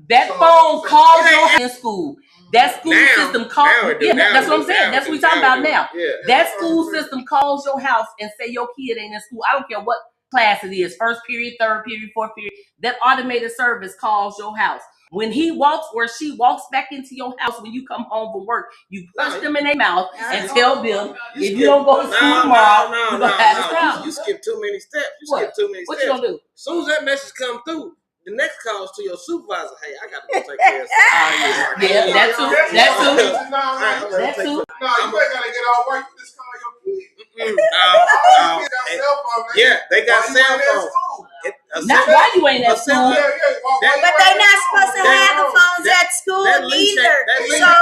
that phone calls you in school. That school system calls. Yeah, that's what I'm saying. That's what we're talking about now. Yeah. That school system calls your house and say your kid ain't in school. I don't care what class it is, first period, third period, fourth period. That automated service calls your house. When he walks or she walks back into your house when you come home from work, you punch them in their mouth and tell them if you don't go to school tomorrow, you're going to have a problem. You skip too many steps. Skip too many steps. What you going to do? As soon as that message comes through, the next call is to your supervisor. Hey, I got to go take care of something. Yeah, that too. No, you ain't got to get all work. You just call your kid. Yeah, they got cell phones. Not why you ain't at school. But they're not supposed to have the phones at school either. They not.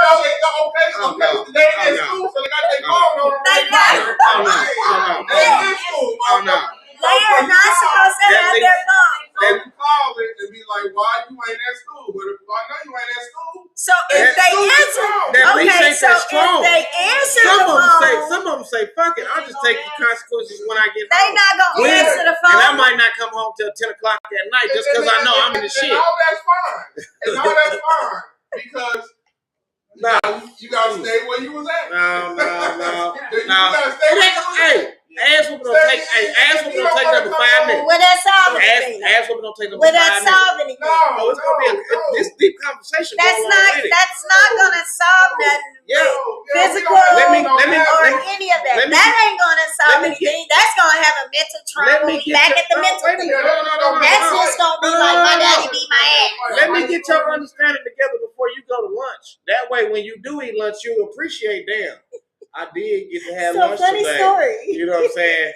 They are not supposed to have their phone. So you call it and be like, why you ain't at school? But if I know you ain't at school. So if they answer, if they answer the phone, some of them say, fuck it, I'll just take the consequences when I get home. They not gonna answer the phone. And I might not come home till 10 o'clock at night just because I know I'm in the shit. And all that's fine. And all that's fine. Because you gotta stay where you was at. No. Ass whooping don't take. Ass whooping don't take number 5 minutes. Well, that's solving anything. Ass whooping don't take number 5 minutes. Well, that's solving anything. No, it's gonna be this deep conversation. That's not gonna solve nothing. Physical or any of that. That ain't gonna solve anything. That's gonna have a mental trauma. Back at the mental thing. That's just gonna be like my daddy beat my ass. Let me get your understanding together before before you go to lunch. That way, when you do eat lunch, you appreciate, damn, I did get to have lunch funny today. Story. You know what I'm saying?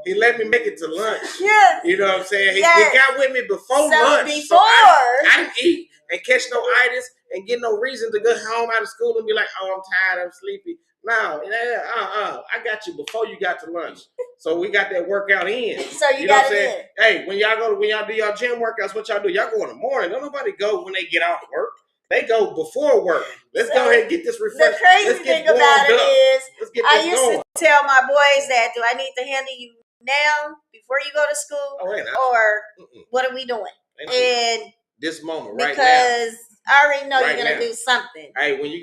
He let me make it to lunch. Yeah. You know what I'm saying? He got with me before lunch. Before. So I didn't eat and catch no itis and get no reason to go home out of school and be like, oh, I'm tired, I'm sleepy. No, I got you before you got to lunch. So we got that workout in. So you got it in. Hey, when y'all do y'all gym workouts, what y'all do? Y'all go in the morning. Don't nobody go when they get off work. They go before work. Let's go ahead and get this refreshed. The crazy thing about it is, I used to tell my boys that, do I need to handle you now before you go to school? Or what are we doing? And this moment, right now. Because I already know you're going to do something. Hey, when you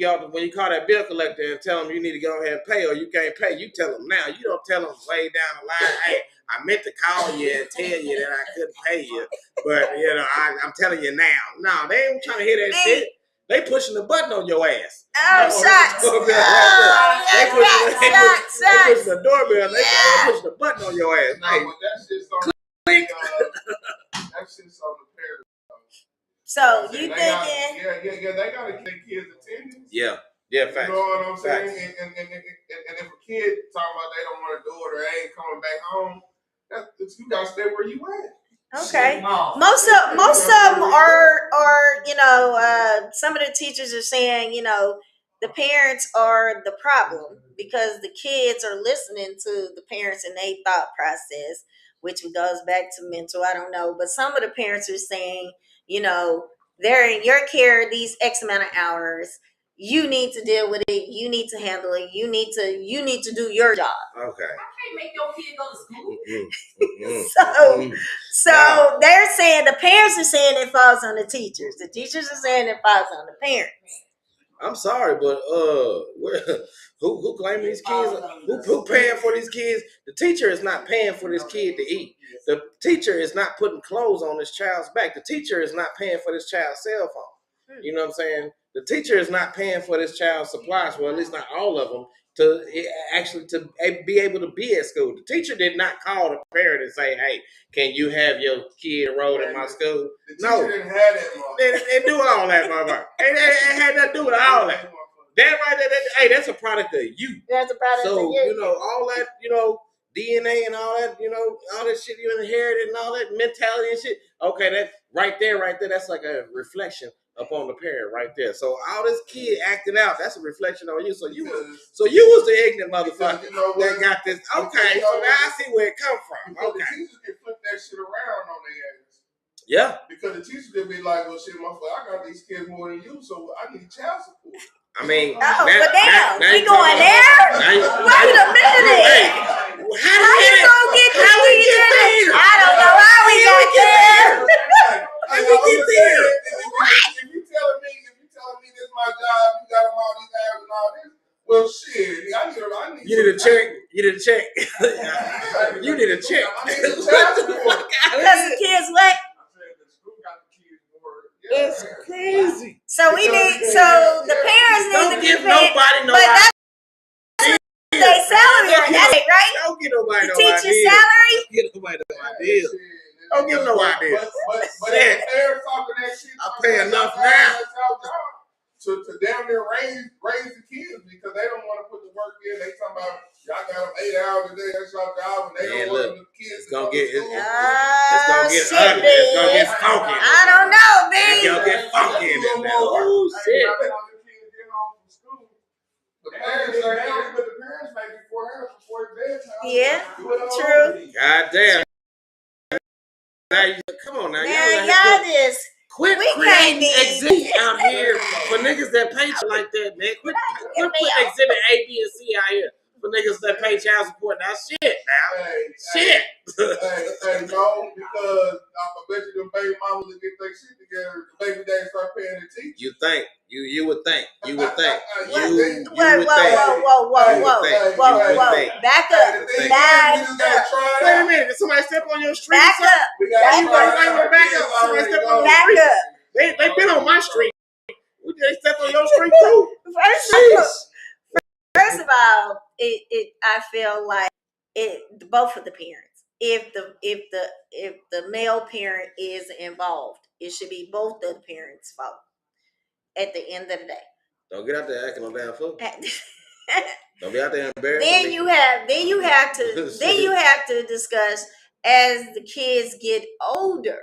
call that bill collector and tell them you need to go ahead and pay or you can't pay, you tell them now. You don't tell them way down the line, hey, I meant to call you and tell you that I couldn't pay you, but I'm telling you now. No, they ain't trying to hear that shit. They pushing the button on your ass. Shots. They pushing the doorbell. They pushing the button on your ass. No, but that's just on that's just on the parents. So you thinking? They gotta keep their kids' attendance. Yeah, facts. You know what I'm saying? And if a kid talking about they don't want to do it or they ain't coming back home, you gotta stay where you at. Okay. Most of them are some of the teachers are saying, the parents are the problem because the kids are listening to the parents and their thought process, which goes back to mental. I don't know, but some of the parents are saying, they're in your care these X amount of hours. You need to deal with it. You need to handle it. You need to do your job. Okay. I can't make your kid go to school. So they're saying, the parents are saying it falls on the teachers. The teachers are saying it falls on the parents. I'm sorry, but who claiming these kids? Who paying for these kids? The teacher is not paying for this kid to eat. The teacher is not putting clothes on this child's back. The teacher is not paying for this child's cell phone. You know what I'm saying? The teacher is not paying for this child's supplies, well, at least not all of them, to be able to be at school. The teacher did not call the parent and say, hey, can you have your kid enrolled in my school? The teacher didn't have that, they do all that, motherfucker. It had nothing to do with all that. That right there, hey, that's a product of you. That's a product of you. So, all that, DNA and all that, all that shit you inherited and all that mentality and shit. Okay, that right there, that's like a reflection upon the parent right there. So all this kid acting out, that's a reflection on you. So you was the ignorant motherfucker that got this. Okay, so now I see where it come from. Okay. The teachers can flip that shit around on their ass. Yeah. Because the teacher could be like, well, shit, I got these kids more than you, so I need child support. I mean, but damn, we going there? Wait a minute. Hey, how you gonna get there? I don't know how we got there. How we get there? If you telling me this is my job, you got them all these hours and all this. Well, shit, I need. You need a check. You need a check. You need a check. I need a child support. Because the kids what? It's crazy. So the parents need to give nobody no idea. Their salary, right? Don't give nobody no idea. The teacher's salary? Don't give nobody no idea. Don't give no idea. But if parents talking that shit, I pay enough now to damn near raise the kids because they don't want to put the work in. They talking about y'all got them 8 hours a day. That's your job, and they don't want the kids to go to school. It's gonna get ugly. It's gonna get funky. I don't know, man. It's gonna get funky in there. Oh shit. The parents make before bedtime. Yeah, true. God damn. Now come on now. Y'all just quit creating exhibits out here for niggas that pay you like that, man. Quit putting exhibit A, B, and C out here for niggas that pay child support. Now shit now. Shit. Hey, no, because I bet you them baby mamas will get their shit together. The baby daddy start paying the teacher. You think. You would think. You would think. Whoa. Back up. Wait a minute. Did somebody step on your street? Back up. Somebody step on your street. They been on my street. They step on your street too. First of all, I feel like both of the parents. If the male parent is involved, it should be both of the parents' fault. at the end of the day. Don't get out there acting no damn fool. Don't be out there embarrassing. Then you have to discuss as the kids get older.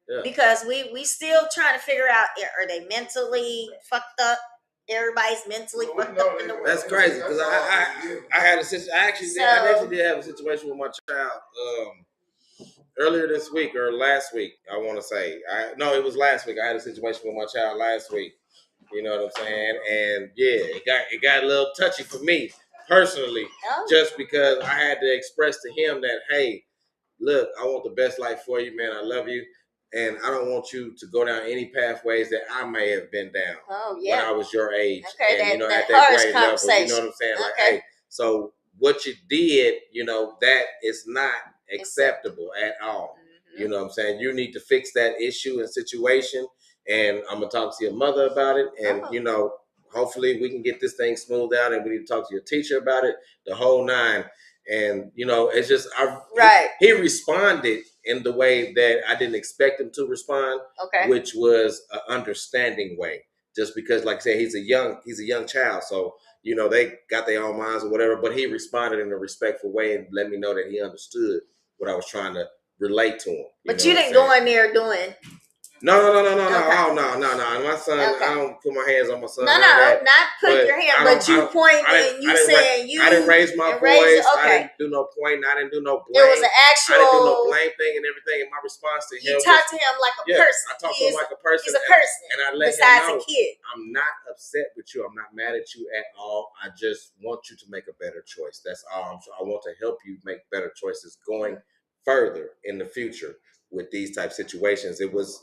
Yeah. Because we still trying to figure out, are they mentally fucked up? Everybody's mentally fucked up in the world. That's crazy because I had a situation. I actually did have a situation with my child earlier this week or last week. I want to say it was last week. I had a situation with my child last week. You know what I'm saying? And yeah, it got a little touchy for me personally, just because I had to express to him that, hey, look, I want the best life for you, man. I love you. And I don't want you to go down any pathways that I may have been down when I was your age. Okay, and, at that grade level. You know what I'm saying? Like, hey, so what you did, that is not acceptable at all. Mm-hmm. You know what I'm saying? You need to fix that issue and situation. And I'm going to talk to your mother about it. And, hopefully we can get this thing smoothed out. And we need to talk to your teacher about it, the whole nine. And, it's just, he responded in the way that I didn't expect him to respond, which was an understanding way. Just because, like I said, he's a young child. So, they got their own minds or whatever, but he responded in a respectful way and let me know that he understood what I was trying to relate to him. But you didn't go in there doing... No. Oh, no. My son, I don't put my hands on my son. No, not put your hand, but you pointed and you said you. I didn't raise my voice. I didn't do no pointing. I didn't do no blame. It was an actual. I didn't do no blame thing and everything. And my response to him. You talked to him like a person. I talked to him like a person. He's a person. And I let besides him know, a kid. I'm not upset with you. I'm not mad at you at all. I just want you to make a better choice. That's all. I want to help you make better choices going further in the future. With these type situations, it was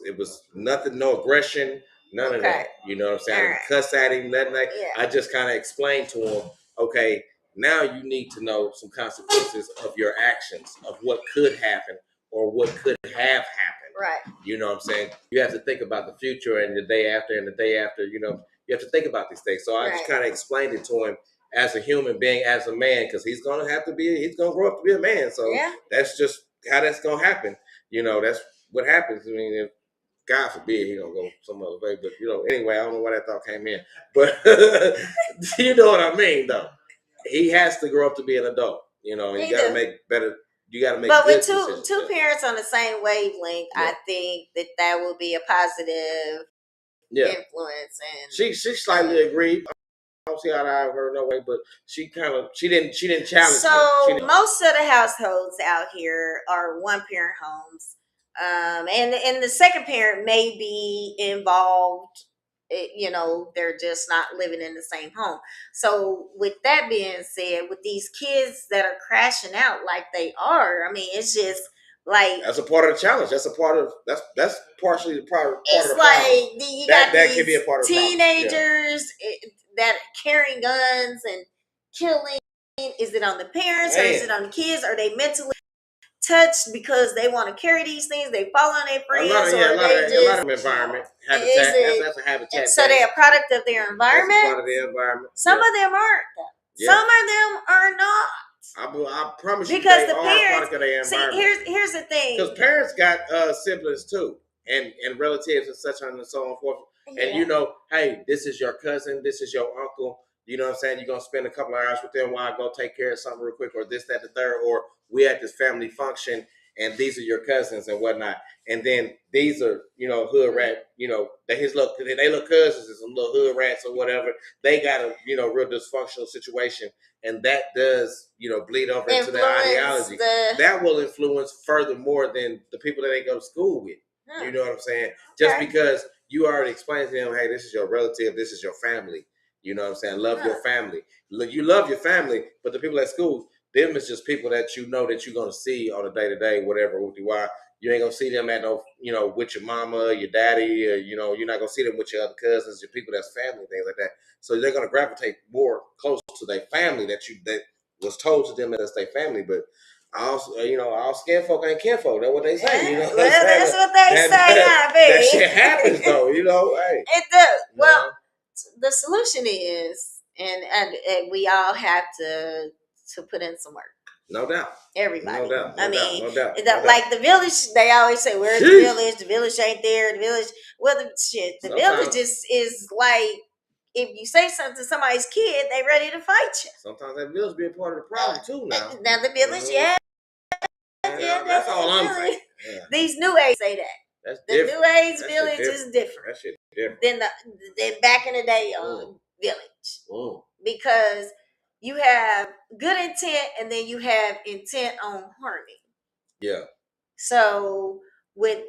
nothing, no aggression, none of that. You know what I'm saying? I didn't cuss at him, nothing like. I just kind of explained to him, okay, now you need to know some consequences of your actions, of what could happen or what could have happened. Right. You know what I'm saying? You have to think about the future and the day after and the day after. You have to think about these things. So I just kind of explained it to him as a human being, as a man, because he's gonna grow up to be a man. So that's just how that's gonna happen. That's what happens. I mean, if God forbid he don't go some other way, but anyway, I don't know why that thought came in, but you know what I mean, though. He has to grow up to be an adult. You got to make better. You got to make. But good with two decisions. parents on the same wavelength, I think that will be a positive influence. And she slightly agreed. I don't see how I heard no way, but she didn't challenge. So most of the households out here are one parent homes, and the second parent may be involved. They're just not living in the same home. So with that being said, with these kids that are crashing out like they are, I mean, it's just like that's a part of the challenge. That's a part of that's partially the part of the problem. It's like you got these can be a part of teenagers that carrying guns and killing. Is it on the parents or is it on the kids? Are they mentally touched because they want to carry these things? They fall on their friends, a lot of environment habitat. That's a habitat. So they're a product of their environment. That's a part of the environment. Some of them aren't. Some of them are not. I promise you, because they the are parents, a product of their environment. See, here's the thing. Because parents got siblings too, and relatives and such on and so on and forth. And hey, this is your cousin, this is your uncle. You know what I'm saying? You're gonna spend a couple of hours with them while I go take care of something real quick, or this, that, the third, or we at this family function, and these are your cousins and whatnot. And then these are, hood rat, they look cousins and some little hood rats or whatever. They got a, real dysfunctional situation. And that does, bleed over into their ideology. That will influence further more than the people that they go to school with. You know what I'm saying? Just because you already explained to them, hey, this is your relative, this is your family. You know what I'm saying? Love your family. You love your family, but the people at school, them is just people that that you're gonna see on a day-to-day, whatever. Why you ain't gonna see them at no, with your mama, your daddy, or you're not gonna see them with your other cousins, your people that's family, things like that. So they're gonna gravitate more close to their family that was told to them that it's their family. But also, all skin folk ain't kinfolk. That's what they say. Well, that's what they say, baby. That shit happens though. Hey, it does. Well, the solution is, and we all have to put in some work. No doubt. Everybody. No doubt. Like the village, they always say, "Where's the village? The village ain't there. The village." Well, the village is like, if you say something to somebody's kid, they ready to fight you. Sometimes that village be a part of the problem too. Now the village, yeah, that's all I'm saying. Yeah. These new age say that. That's the different. new age village is different. That shit different than back in the day village. Because you have good intent and then you have intent on harming. Yeah. So when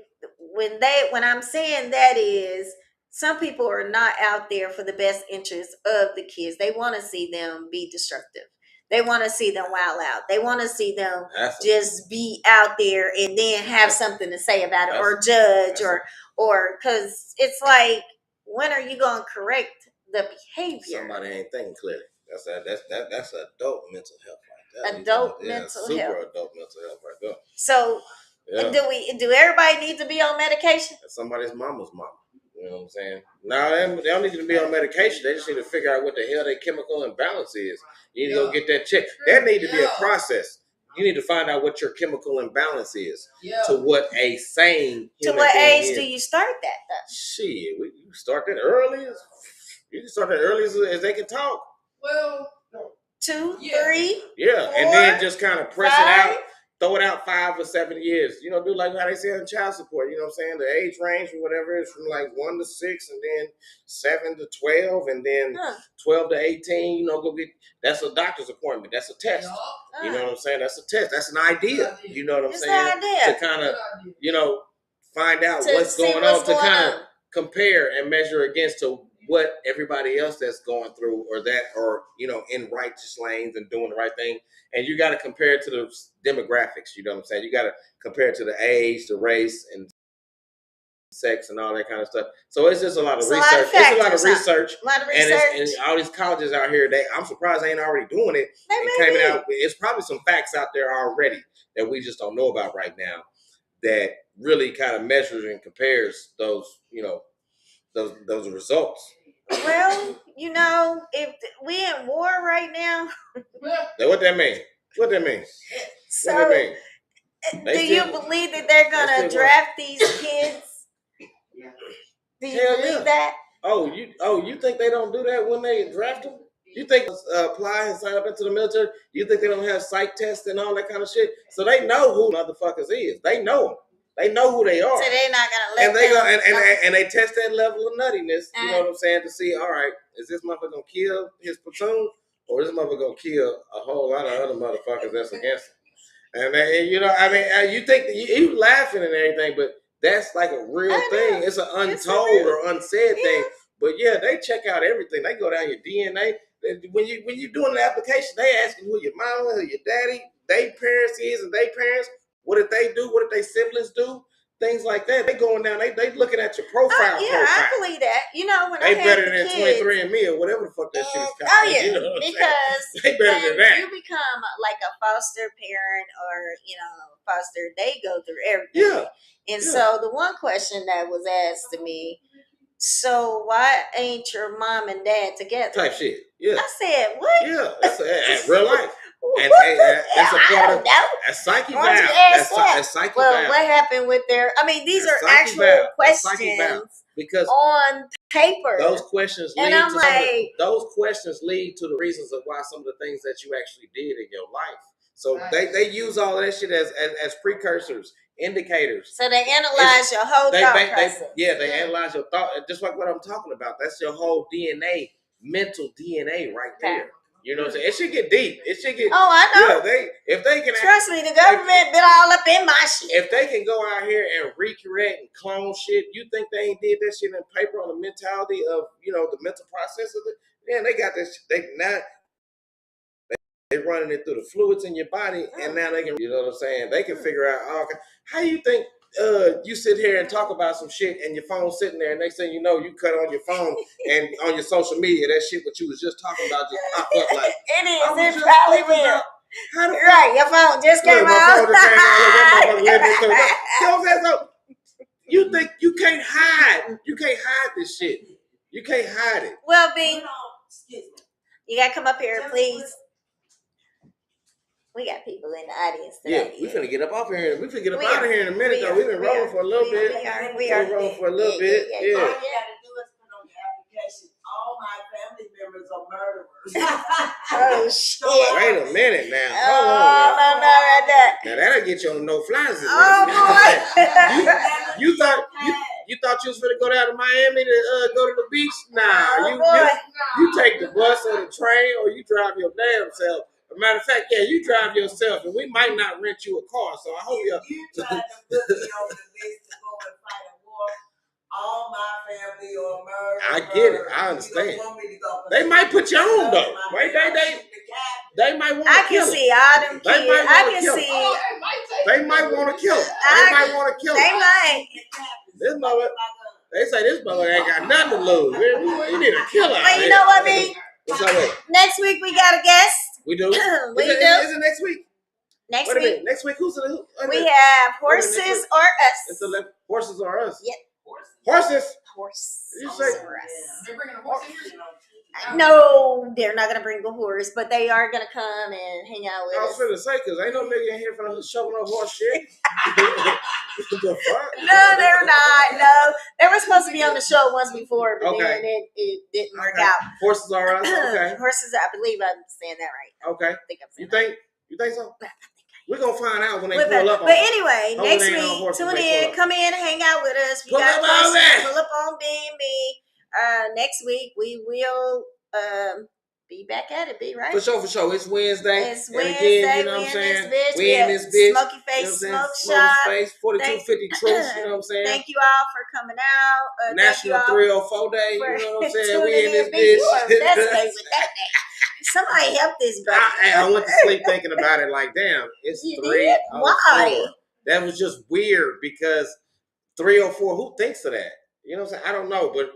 I'm saying that is, some people are not out there for the best interest of the kids. They want to see them be destructive. They want to see them wild out. They want to see them just be out there and then have something to say about it, or judge, or because it's like, when are you going to correct the behavior? Somebody ain't thinking clearly. That's adult mental health right there. Adult mental health. Super adult mental health right there. So do everybody need to be on medication? That's somebody's mama's mama. You know what I'm saying? Now they don't need to be on medication. They just need to figure out what the hell their chemical imbalance is. You need to go get that checked. There need to be a process. You need to find out what your chemical imbalance is to what a sane human To what age is. Do you start that though? Shit, you start that early. You can start that early as they can talk. Well, 2, 3, yeah, 4, and then just kind of press 5. it out. Throw it out 5 or 7 years. You know, do like how they say on child support. You know what I'm saying? The age range or whatever is from like 1 to 6, and then 7 to 12, and then 12 to 18. You know, go get. That's a doctor's appointment. That's a test. You know what I'm saying? That's a test. That's an idea. You know what I'm saying? To kind of, you know, find out what's going on. To kind of compare and measure against to what everybody else that's going through, or you know, in righteous lanes and doing the right thing. And you got to compare it to the demographics. You know what I'm saying? You got to compare it to the age, the race, and sex, and all that kind of stuff. So it's just a lot of research. It's a lot of research. And all these colleges out here, I'm surprised they ain't already doing it. It's probably some facts out there already that we just don't know about right now that really kind of measures and compares those, you know, those results. Well, you know, if we in war right now. What that mean? What that mean? So, what that mean? Do you believe that they're gonna draft these kids? Do you believe that? Oh, you think they don't do that when they draft them? You think apply and sign up into the military? You think they don't have psych tests and all that kind of shit? So they know who motherfuckers is. They know them. They know who they are. So they're not gonna let and they test that level of nuttiness. You know what I'm saying? To see, all right, is this motherfucker gonna kill his platoon, or is this motherfucker gonna kill a whole lot of other motherfuckers that's against him? And you know, I mean, you think you laughing and everything, but that's like a real thing. It's an untold or unsaid thing. But yeah, they check out everything. They go down your DNA. When you doing the application, they asking who your mama, who your daddy, they parents is, and they parents. What did they do? What did they siblings do? Things like that. They going down. They looking at your profile. I believe that. You know, when they I better than 23andMe or whatever the fuck that shit is called. Oh yeah, you know because they better than that. You become like a foster parent, or you know, foster. They go through everything. Yeah. And so the one question that was asked to me, so why ain't your mom and dad together? Type shit. Yeah. I said, what? Yeah, that's real life. And that's a part of a psyche valve. That's psyche valve. What happened with their? I mean, these are actual questions because on paper. Those questions lead those questions lead to the reasons of why some of the things that you actually did in your life. So they use all of that shit as precursors, indicators. So they analyze your whole thought process. They analyze your thought, just like what I'm talking about. That's your whole DNA, mental DNA right there. You know what I'm saying? It should get deep. It should get. Oh, I know. Yeah, if they can. Trust me, the government been all up in my shit. If they can go out here and recreate and clone shit, you think they ain't did that shit in paper on the mentality of, you know, the mental process of it? Man, they got this. They running it through the fluids in your body, and now they can. You know what I'm saying? They can figure out. How you think? You sit here and talk about some shit and your phone's sitting there, and next thing you know, you cut on your phone and on your social media, that shit what you was just talking about just popped up like it is. It probably will. Right, your phone just came out. My phone just came out. You know what I'm saying? So you think you can't hide? You can't hide this shit. You can't hide it. Well, B, you gotta come up here, please. We got people in the audience today. Yeah, we finna get up off here. We finna get up out of here in a minute, though. We've been rolling for a little bit. We are rolling for a little bit. Yeah. All you gotta do is put on your application, all my family members are murderers. Oh, shit. Wait a minute now. Hold on. No, right there. Now, that'll get you on no flies list. Oh, boy. you thought you was finna go down to Miami to go to the beach? Nah, you take the bus or the train or you drive your damn self. As a matter of fact, yeah, you drive yourself, and we might not rent you a car. So I hope you trying to put me on the list to go and fight a war. All my family are murderers. I get it. I understand. They might put you on though. Right? They might want to kill. I can see all them kids. I can see. They might want to kill. They might want to kill. They might. This mother. They say this mother ain't got nothing to lose. You need to kill her. But you know what, B? What's up with? Next week we got a guest. We do. Is it next week? Next week. Next week, who's in the? We have horses or us. It's horses or us. Yep. Horses. Horse. You say or us. They're bringing a horse in here. No, they're not gonna bring a horse, but they are gonna come and hang out with us. I was finna say, cause ain't no nigga in here finna show no horse shit. The fuck? No, they're not. No, they were supposed to be on the show once before, but then it didn't work out. Horses are us. Okay. Horses. I believe I'm saying that right. Okay. I think I'm saying You think so? We're gonna find out when they pull up. But anyway, next week, tune in, come in, hang out with us. We got questions. Pull up on B&B. Next week we will be back at it, be right? For sure. It's Wednesday. It's Wednesday. Again, you know what I'm saying? We in this bitch. Smoky Face Smoke Shop. 4250 Truth. You know what I'm saying? Thank you all for coming out. National 304 Day. You know what I'm saying? We in this bitch. You are best with that day. Somebody help this brother. I went to sleep thinking about it like, damn, it's 304. Why? That was just weird because 304, who thinks of that? You know what I'm saying? I don't know, but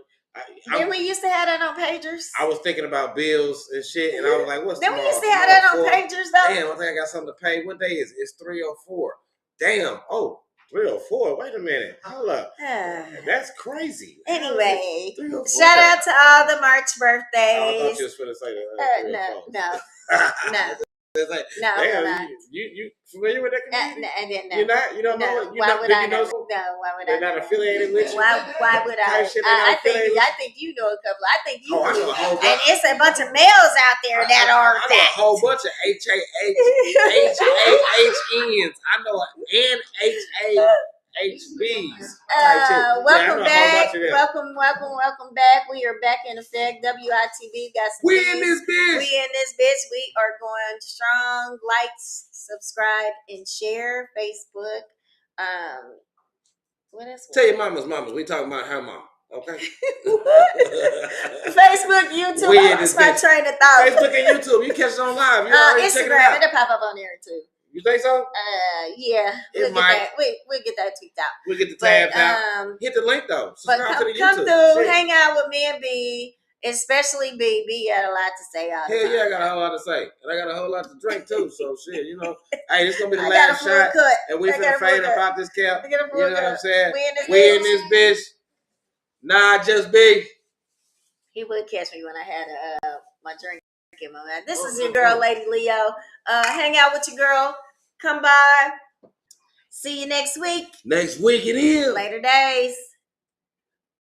then we used to have that on pagers. I was thinking about bills and shit, and I was like, what's then we used to have that on pagers, though. Damn, I think I got something to pay. What day is it? It's 304. Damn. Oh, 304. Wait a minute. Hold up. That's crazy. Anyway, shout out to all the March birthdays. I thought you was going to say that. No. It's like, no, damn, you familiar with that community? No. You're not? You don't know? Why would I know? They're not affiliated with you? Why would I? I think you know a couple. I think you do. And it's a bunch of males out there that are I know a whole bunch of H-A-H-H-H-Ns. I know N-H-A-H-Bs. Welcome back. Welcome back. We are back in effect. WITB got some We in this bitch. We are going strong. Like, subscribe, and share. Facebook. What else? Tell your mama's. We talking about her mom. Okay. Facebook, YouTube. That's my train of thought. Facebook and YouTube. You catch it on live. Instagram. It'll pop up on there too. You think so? Yeah. We'll get that tweaked out. We'll get the tabs out. Hit the link though. Subscribe to the YouTube. Come through, hang out with me and B, especially B. B got a lot to say all the time. Hell yeah, I got a whole lot to say. And I got a whole lot to drink too. So shit, you know. Hey, this gonna be the last shot. And we finna fade up out this cap. You know what I'm saying? We in this bitch. Nah, just B. He would catch me when I had my drink in my mouth. This is your girl, Lady Leo. Hang out with your girl. Come by. See you next week. Next week it is. Later days.